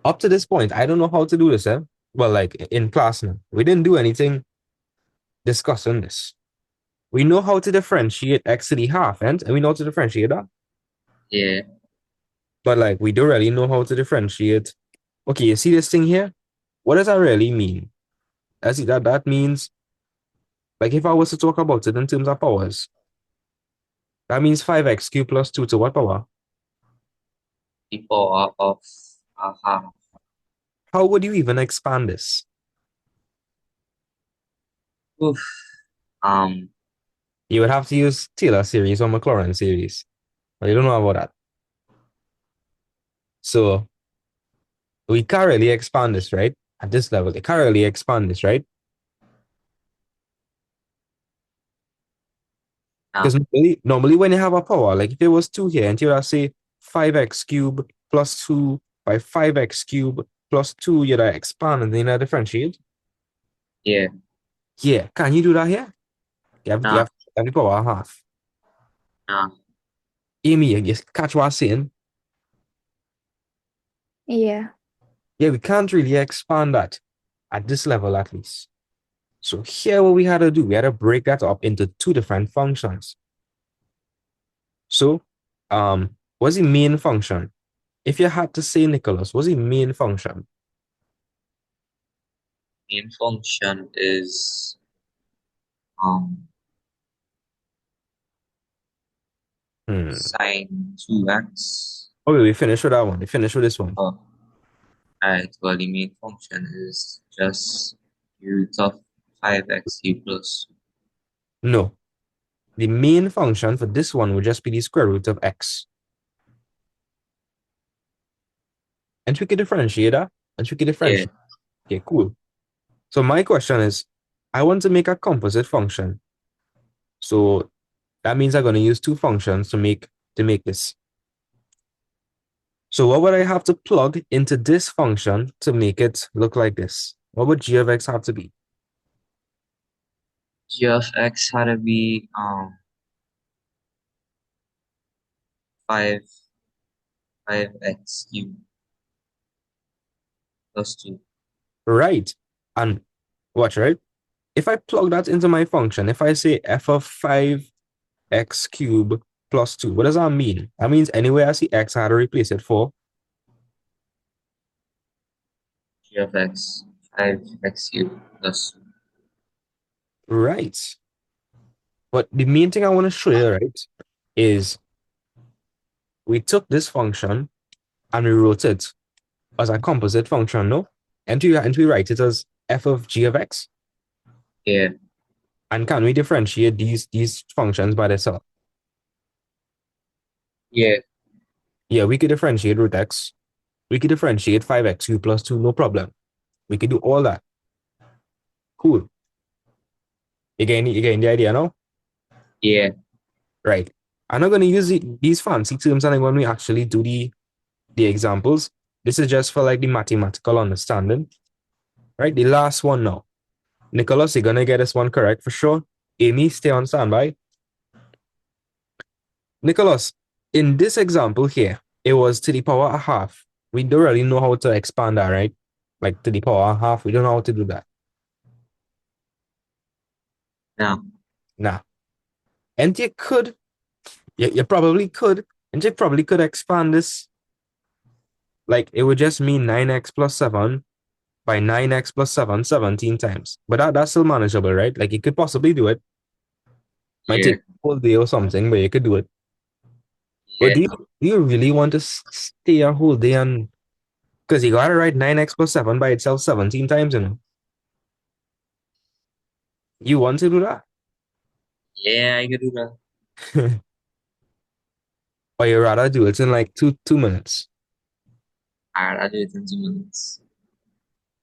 up to this point, I don't know how to do this, eh? Well, like in class now. We didn't do anything discussing this. We know how to differentiate x to the half, and we know how to differentiate that. Yeah, But like we don't really know how to differentiate. Okay, you see this thing here? What does that really mean? I see that means like if I was to talk about it in terms of powers, that means 5x cubed plus 2 to what power? the power of a half. How would you even expand this? Oof. Um, You would have to use Taylor series or Maclaurin series. But you don't know about that. So We can't really expand this, right? At this level, it can't really expand this, right? Now, Because normally when you have a power, like if it was 2 here, and you would say 5x cube plus 2 by 5x cube plus 2, you'd expand and then differentiate. yeah, Yeah, can you do that here? You nah, have the power half. nah, Amy, you catch what I'm saying? Yeah. Yeah, we can't really expand that at this level at least. So here what we had to do, we had to break that up into two different functions. So what's the main function? If you had to say, Nicholas, what's the main function? main function is um Hmm. sine 2x. Okay, we finished with that one. We finished with this one. Oh, alright, well, the main function is just root of 5x plus. No. The main function for this one would just be the square root of x. And we can differentiate that. And we can Yeah, differentiate. Okay, cool. So my question is, I want to make a composite function. So that means I'm going to use two functions to make this. So what would I have to plug into this function to make it look like this? What would g of x have to be? g of x had to be 5 5x cubed plus 2. Right. And watch, right? If I plug that into my function, if I say f of 5x cubed plus 2, what does that mean? That means anywhere I see x, I had to replace it for. G of x 5x cubed plus 2. Right. But the main thing I want to show you, right, is we took this function and we wrote it as a composite function, no? And we write it as f of g of x. Yeah, And can we differentiate these functions by themselves? yeah, Yeah, we could differentiate root x. We could differentiate 5x plus 2, no problem. We could do all that. Cool. You getting the idea now? yeah, Right. I'm not going to use these fancy terms and when we actually do the examples. This is just for like the mathematical understanding. Right? The last one now. Nicholas, you're going to get this one correct for sure. Amy, stay on standby. Nicholas, in this example here, it was to the power of half. We don't really know how to expand that, right? Like to the power of half, we don't know how to do that. now, Nah. And you probably could, and you probably could expand this. Like it would just mean 9x plus 7 by 9x plus 7 17 times. But that's still manageable, right? Like you could possibly do it. Might yeah, take a whole day or something, but you could do it. But yeah, do you really want to stay a whole day and because you gotta write 9x plus 7 by itself 17 times, you know? You want to do that? yeah, I could do that. Or you rather do it in like two minutes? Alright, I'll do it in 2 minutes.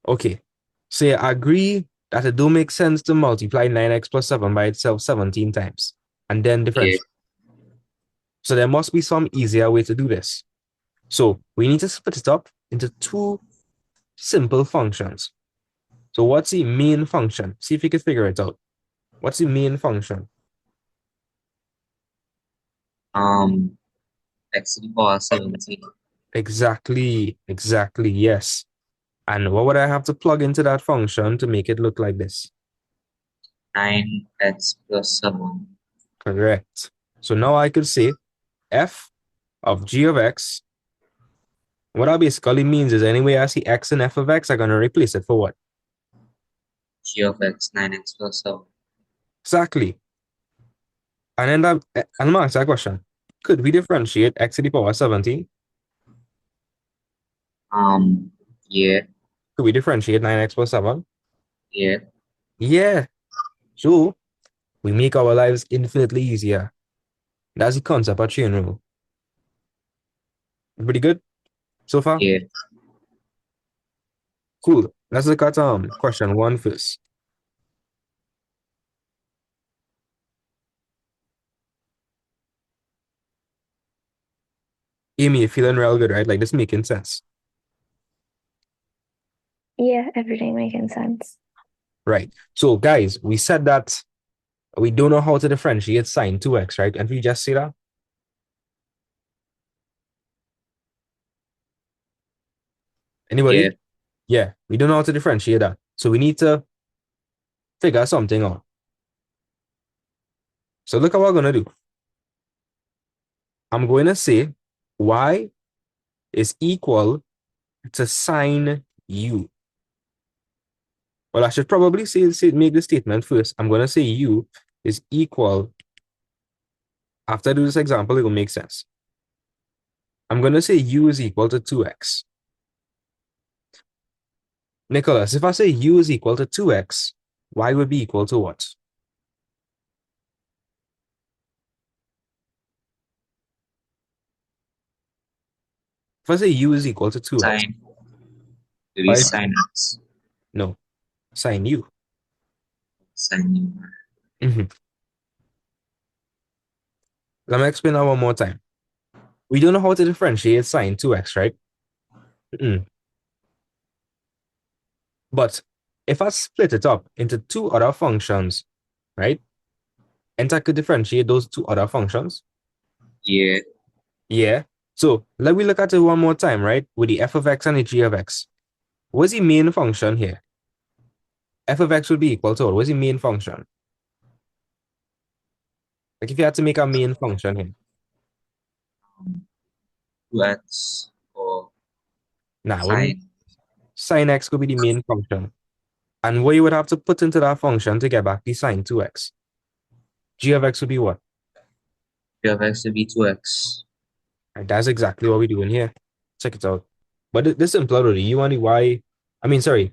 Okay. So you agree that it don't make sense to multiply 9x plus 7 by itself 17 times and then Yeah, differentiate. So there must be some easier way to do this. So we need to split it up into two simple functions. So what's the main function? See if you can figure it out. What's the main function? um, x to the power 17. Exactly, yes. And what would I have to plug into that function to make it look like this? 9x plus 7. Correct. So now I could say f of g of x. What that basically means is anyway I see x and f of x, I'm going to replace it for what? G of x 9x plus 7. Exactly. And then and I'm going to ask that question. Could we differentiate x to the power 17? Yeah, Could we differentiate 9x plus 7? yeah, Yeah. So we make our lives infinitely easier. That's the concept of chain rule. Pretty good so far? yeah. Cool. Let's look at question one first. Amy, you're feeling real good, right? Like this making sense. Yeah, everything making sense. Right. So guys, we said that we don't know how to differentiate sine 2x, right? And we just see that. Yeah, Anybody? Yeah, we don't know how to differentiate that. So we need to figure something out. So look at what we're gonna do. I'm going to say y is equal to sine u. Well, I should probably make the statement first. I'm going to say u is equal. After I do this example, it will make sense. I'm going to say u is equal to 2x. Nicholas, if I say u is equal to 2x, y would be equal to what? If I say u is equal to 2x, sine to be why? sine x, No, sine u. sine u. Mhm. Let me explain that one more time. We don't know how to differentiate sine 2x, right? Mm. But if I split it up into two other functions, right? And I could differentiate those two other functions. Yeah, Yeah. So let me look at it one more time, right? With the f of x and the g of x. What's the main function here? F of x would be equal to what? What's the main function? Like if you had to make a main function here. 2x or Nah, wouldn't sine. sine x could be the main function. And what you would have to put into that function to get back the sine 2x. G of x would be what? G of x to be 2x. Right, that's exactly what we're doing here. Check it out. But this is simpler, though. The u and the y, I mean, sorry.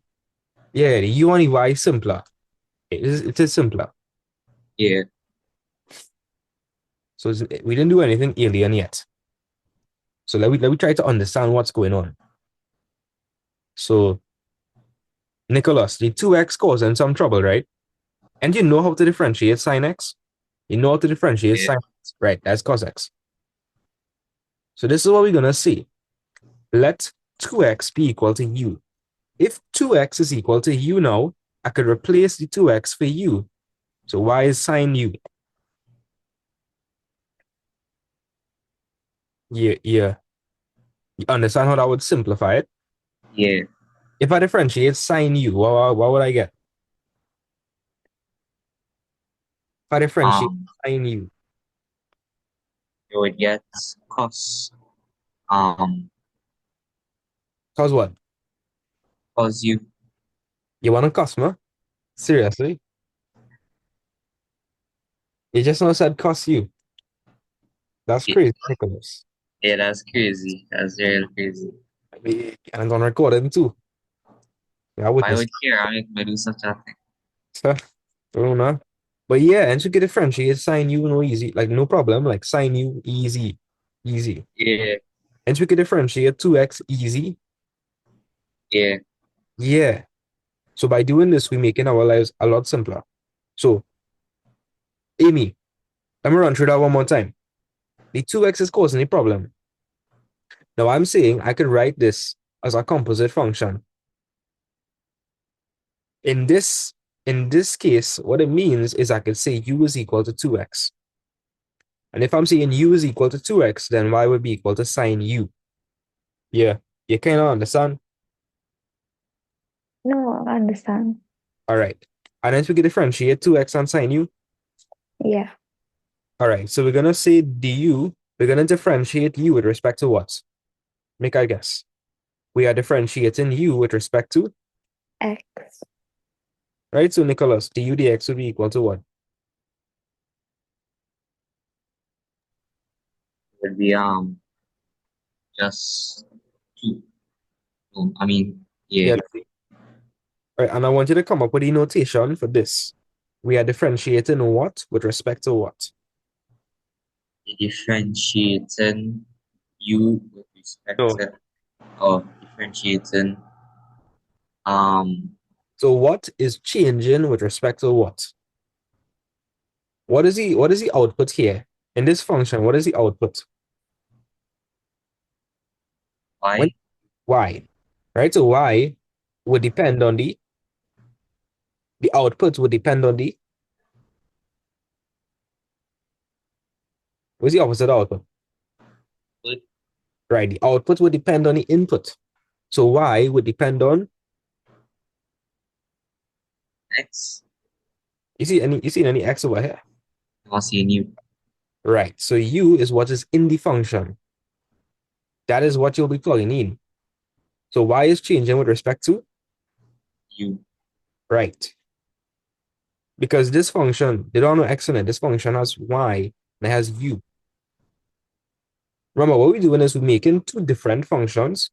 Yeah, the u and the y is simpler. It is simpler. Yeah, So we didn't do anything alien yet. So let me try to understand what's going on. So, Nicholas, the 2x causing some trouble, right? And you know how to differentiate sine x? You know how to differentiate yeah, sine x, right? That's cos x. So this is what we're going to see. Let 2x be equal to u. If 2x is equal to u now, I could replace the 2x for u. So y is sine u. Yeah, yeah. You understand how that would simplify it? yeah. If I differentiate sine u, what would I get? If I differentiate Um, sine u, you would get cos, um, cos what? cos u. You want a customer? Seriously? You just now said cos u. That's Yeah, crazy, Nicholas. yeah, that's crazy. That's real crazy. And on recording too. Yeah, I Why witnessed. would care? I make me do such a thing. So, I don't know. But yeah, and to get differentiate sine u no easy, like no problem. Like sine u easy, easy. Yeah, And we can differentiate 2x easy. yeah, Yeah. So by doing this, we're making our lives a lot simpler. So, Amy, let me run through that one more time. The 2x is causing a problem. Now I'm saying I could write this as a composite function. In this case, what it means is I could say u is equal to 2x. And if I'm saying u is equal to 2x, then y would be equal to sine u. Yeah, you kind of understand? No, I understand. All right. And then we can differentiate 2x and sine u. Yeah, All right, so we're going to say du, we're going to differentiate u with respect to what? Make I guess. We are differentiating u with respect to, X. right? So Nicholas, du dx would be equal to what? would be just two. No, I mean, yeah, Yeah. All right, and I want you to come up with a notation for this. We are differentiating what with respect to what? differentiating u with respect So to, or differentiating Um, So what is changing with respect to what? What is the output here? In this function, what is the output? When y, y, right? So y would depend on the output would depend on the what's the opposite of output? put Right. The output would depend on the input. So y would depend on x, you see any x over here? Gaussian u, Right. So u is what is in the function. That is what you'll be plugging in. So y is changing with respect to u, right. Because this function, they don't know x in it. This function has y and it has u. Remember, what we're doing is we're making two different functions.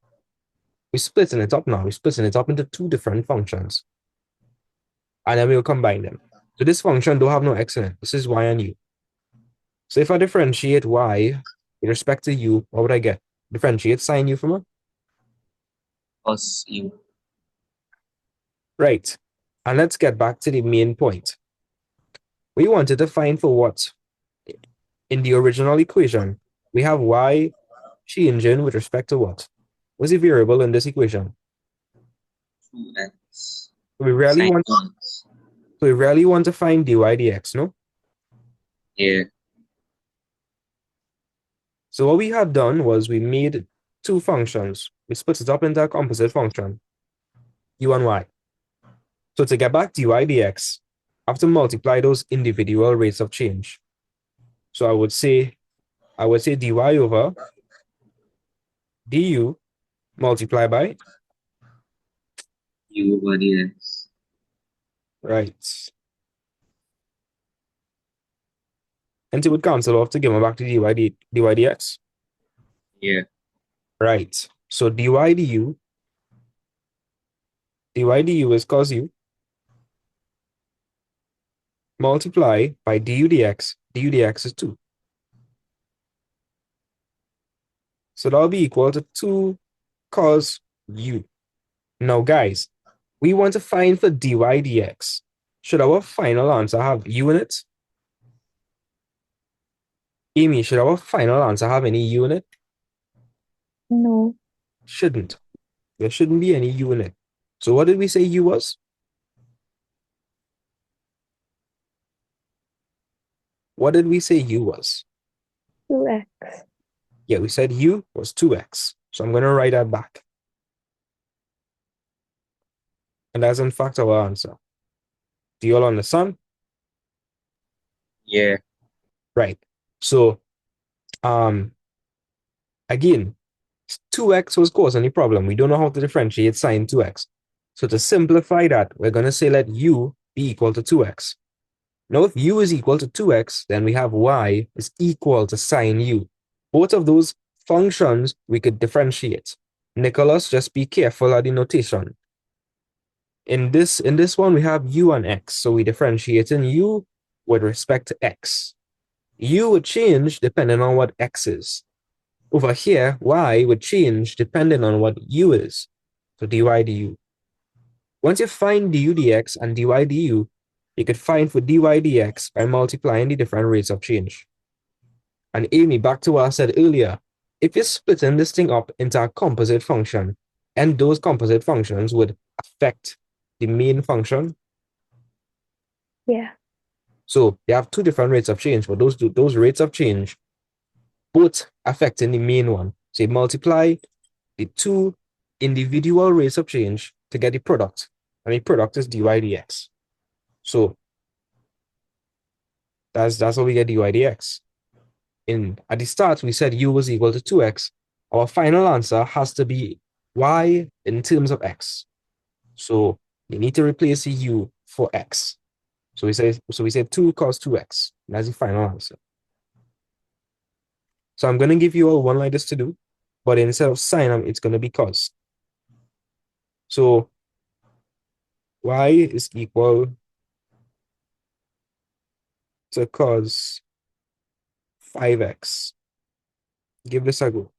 We're splitting it up now. We're splitting it up into two different functions. And then we'll combine them. So this function don't have no x in it. This is y and u. So if I differentiate y with respect to u, what would I get? Differentiate sine u from a cos u, right. And let's get back to the main point. We wanted to find for what? In the original equation, we have y changing with respect to what? What's the variable in this equation? 2x, We rarely sine want 2x. we rarely want to find dy dx, no? Yeah, So what we had done was we made two functions. We split it up into a composite function, u and y. So to get back dy dx, I have to multiply those individual rates of change. So I would say dy over du multiply by u over dx. right. And it would cancel off to give me back to dy dx. Yeah, Right. So dy du is cos u multiply by du dx. Du dx is 2. So that'll be equal to 2 cos u. Now, guys, we want to find for dy dx. Should our final answer have u in it? Amy, should our final answer have any u in it? No. Shouldn't. There shouldn't be any u in it. So what did we say u was? What did we say u was? 2x. Yeah, we said u was 2x. So I'm going to write that back. And that's in fact our answer. Do you all understand? yeah, Right. So, again, 2x was causing the problem. We don't know how to differentiate sine 2x. So to simplify that, we're going to say let u be equal to 2x. Now, if u is equal to 2x, then we have y is equal to sine u. Both of those functions we could differentiate. Nicholas, just be careful at the notation. In this one, we have u and x. So we differentiate in u with respect to x. U would change depending on what x is. Over here, y would change depending on what u is. So dy du. Once you find du dx and dy du, you could find for dy dx by multiplying the different rates of change. And Amy, back to what I said earlier, if you're splitting this thing up into a composite function, and those composite functions would affect the main function. Yeah. So they have two different rates of change, but those rates of change both affecting the main one. So you multiply the two individual rates of change to get the product. And the product is dy dx. So that's how we get dy dx. At the start, we said u was equal to 2x. Our final answer has to be y in terms of x. So you need to replace the u for x. So we say 2 cos 2x. That's the final answer. So I'm going to give you all one-liners to do, but instead of sine, it's going to be cos. So y is equal to cos 5x. Give this a go.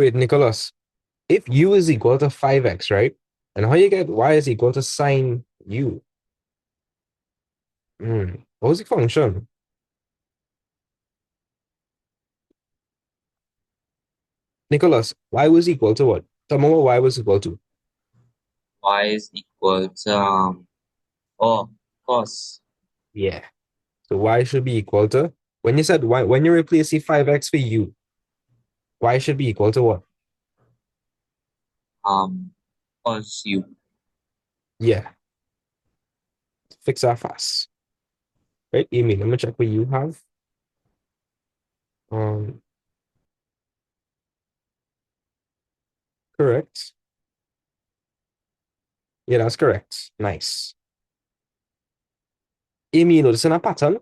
Wait, Nicholas, if u is equal to 5x, right? And how you get y is equal to sine u? What was the function? Nicholas, y was equal to what? Tell me what y was equal to. Y is equal to oh cos. Yeah. So y should be equal to, when you said y, when you replace the 5x for u, y should be equal to what? um cos u. Yeah. Fix that fast. Right, Amy, let me check what you have. Um, Correct. Yeah, that's correct. Nice. Amy, you noticing a pattern?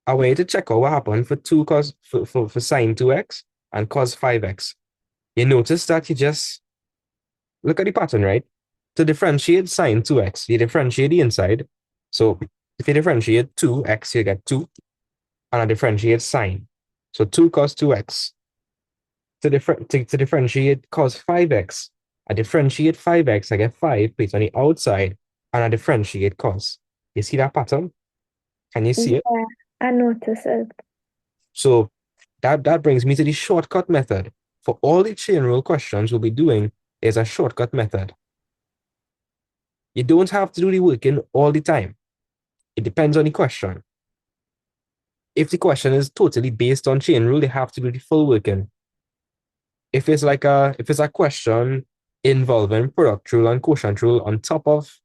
I want you to check out what happened for 2 cos for sine 2x and cos 5x. You notice that you just look at the pattern, right? To differentiate sine 2x, you differentiate the inside. So if you differentiate 2x, you get 2, and I differentiate sine. So 2 cos 2x. To differentiate cos 5x, I differentiate 5x, I get 5 placed on the outside, and I differentiate cos. You see that pattern? Can you see it? Yeah, I noticed it. So that brings me to the shortcut method. For all the chain rule questions we'll be doing is a shortcut method. You don't have to do the working all the time. It depends on the question. If the question is totally based on chain rule, they have to do the full working. If it's a question involving product rule and quotient rule on top of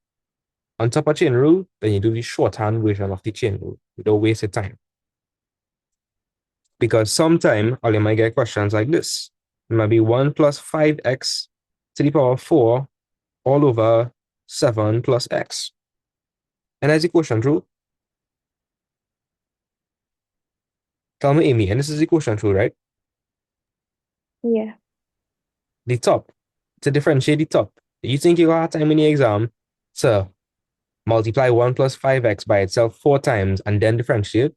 chain rule, then you do the shorthand version of the chain rule. You don't waste your time. Because sometime you might get questions like this. It might be 1 plus 5x to the power 4 all over 7 plus x. And that's the quotient rule. Tell me, Amy, and this is the quotient rule, right? Yeah. The top, to differentiate the top. You think you got time in the exam to multiply 1 plus 5x by itself 4 times and then differentiate?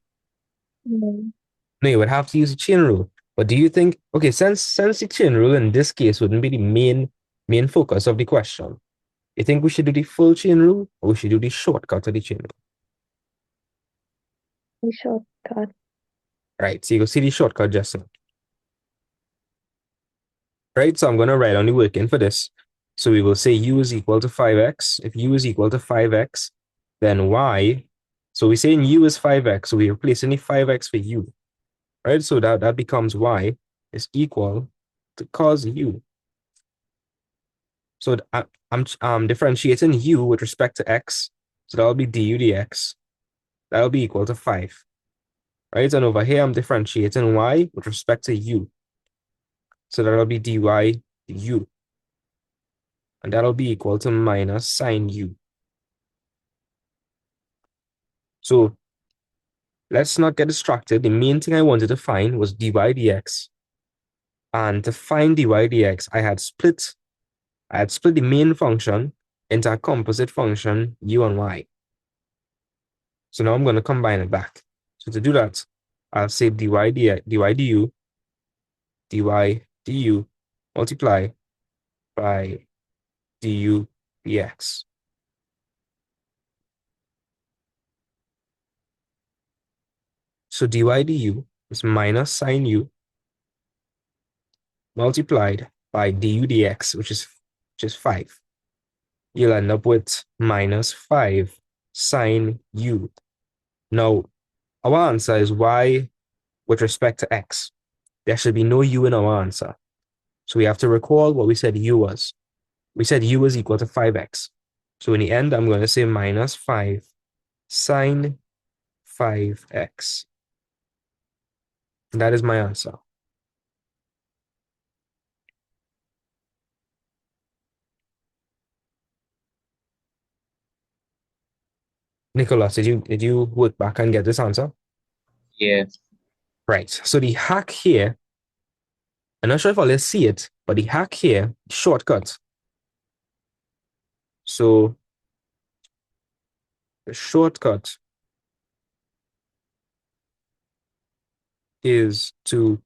No. No, you would have to use the chain rule. But do you think, okay, since the chain rule in this case wouldn't be the main focus of the question, you think we should do the full chain rule or we should do the shortcut of the chain rule? The shortcut. Right, so you go see the shortcut just now. Right, so I'm going to write on the working for this. So we will say u is equal to 5x. If u is equal to 5x, then y, so we're saying u is 5x, so we're replacing the 5x for u. Right, so that becomes y is equal to cos u. So I'm differentiating u with respect to x. So that'll be du dx. That'll be equal to 5. Right? And over here, I'm differentiating y with respect to u. So that'll be dy du. And that'll be equal to minus sine u. So let's not get distracted. The main thing I wanted to find was dy dx. And to find dy dx, I had split the main function into a composite function u and y. So now I'm going to combine it back. So to do that, I'll say dy du multiply by du dx. So dy du is minus sine u multiplied by du dx, which is 5. You'll end up with minus 5 sine u. Now, our answer is y with respect to x. There should be no u in our answer. So we have to recall what we said u was. We said u was equal to 5x. So in the end, I'm going to say minus 5 sine 5x. And that is my answer. Nicholas, did you work back and get this answer? Yeah. Right. So the hack here, I'm not sure if I'll see it, but the hack here, shortcut. So the shortcut is to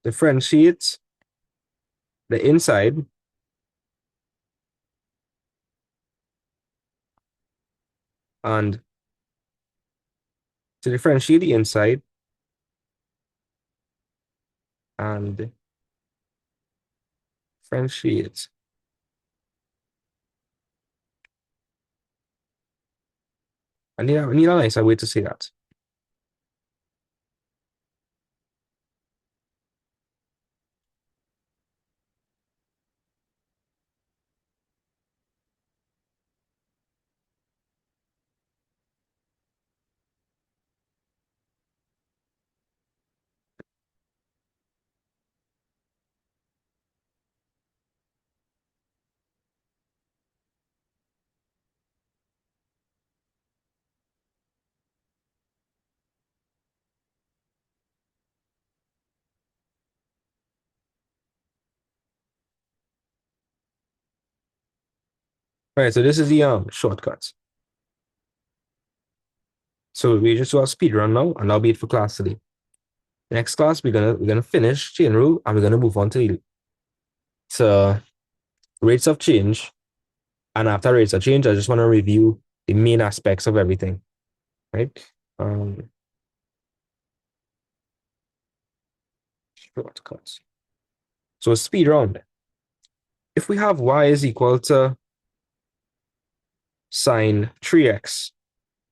differentiate the inside and to differentiate the inside and differentiate. I need a nicer way to say that. All right, so this is the shortcut. So we just do our speed run now, and that'll be it for class today. Next class, we're gonna finish chain rule, and we're gonna move on to rates of change. And after rates of change, I just want to review the main aspects of everything, right? Um, Shortcuts. So speed round. If we have y is equal to sine 3x,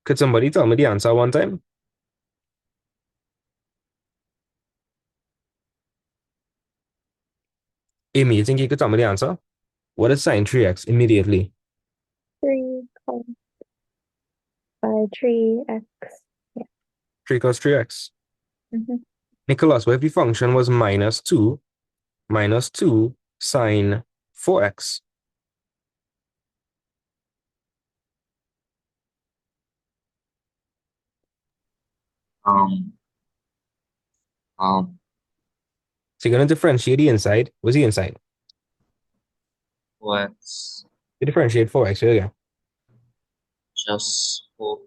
could somebody tell me the answer one time? Amy, you think you could tell me the answer? What is sine 3x immediately? 3 cos by 3x. Yeah. 3 cos 3x. Mm-hmm. Nicholas, what if the function was minus 2 sine 4x? Um, um, So you're going to differentiate the inside. What's the inside? what's You differentiate 4x, yeah, just 4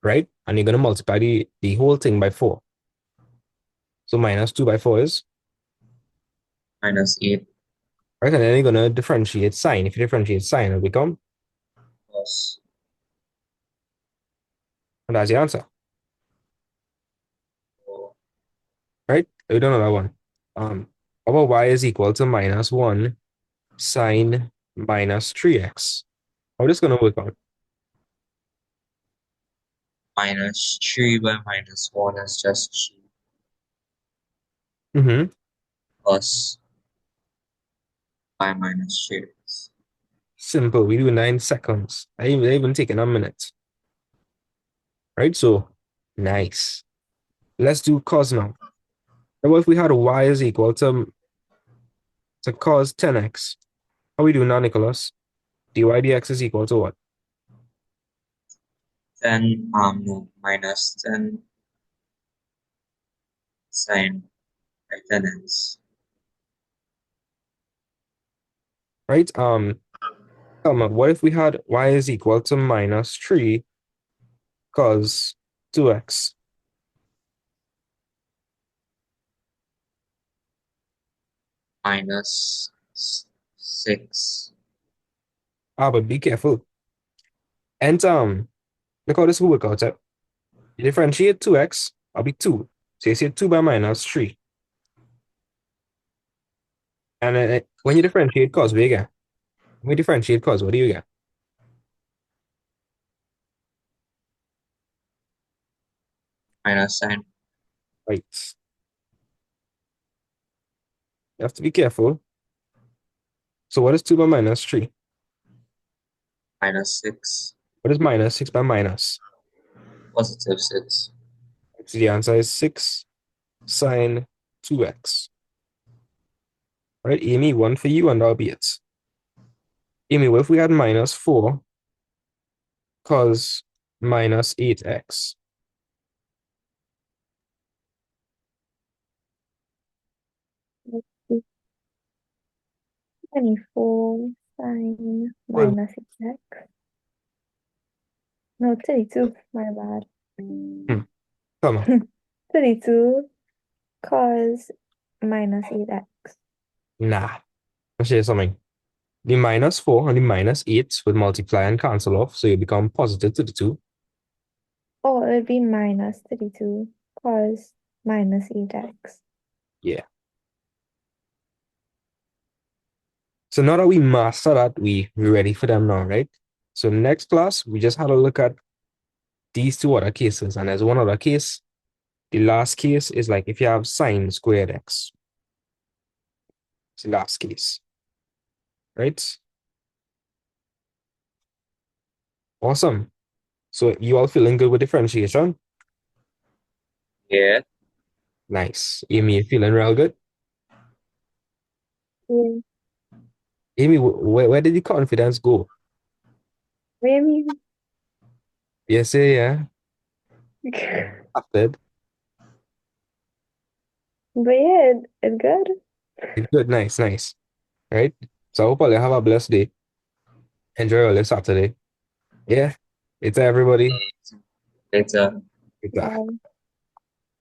right? And you're going to multiply the whole thing by 4. So minus 2 by 4 is, minus 8 right? And then you're going to differentiate sine. If you differentiate sine, it'll become, plus and that's the answer, 4 right? We don't know that one. Our y is equal to minus 1 sine minus 3x. How this going to work out? minus 3 by minus 1 is just 3 Mm-hmm. plus by minus 3. Simple. We do 9 seconds. I even taken a minute, right? So nice. Let's do cos now. And what if we had y is equal to cos 10x? How we do now, Nicholas? dy dx is equal to what? Then no, minus 10 sine by 10x Right? What if we had y is equal to minus 3 cos 2x? minus 6 But be careful. And look how this will work out. You differentiate 2x, I'll be 2. So you say 2 by minus 3. And then when you differentiate cos, what do you get? When you differentiate cos, what do you get? minus sine Right. You have to be careful. So what is 2 by minus 3? minus 6 What is minus 6 by minus? positive 6 So the answer is 6 sine 2x. Right, Amy, one for you, and that'll be it. Amy, what if we had minus 4 cos minus 8x? 24 sine Wait, minus x. No, 32. My bad. come on. 32 cos minus 8x. Nah. I'll show you something. The minus 4 and the minus 8 would multiply and cancel off, so you become positive to the 2. Oh, it would be minus 32 because minus 8x. Yeah. So now that we master that, we're ready for them now, right? So next class, we just had a look at these two other cases, and there's one other case. The last case is like if you have sine squared x. It's the last case, right? Awesome. So you all feeling good with differentiation? Yeah. Nice. Amy, you feeling real good? Yeah. Amy, where did the confidence go? Maybe. Yes, yeah. After But yeah, it's good. it's good, nice, nice. Right? So I hope all you have a blessed day. Enjoy all your Saturday. Yeah. It's everybody. Later. It's Bye.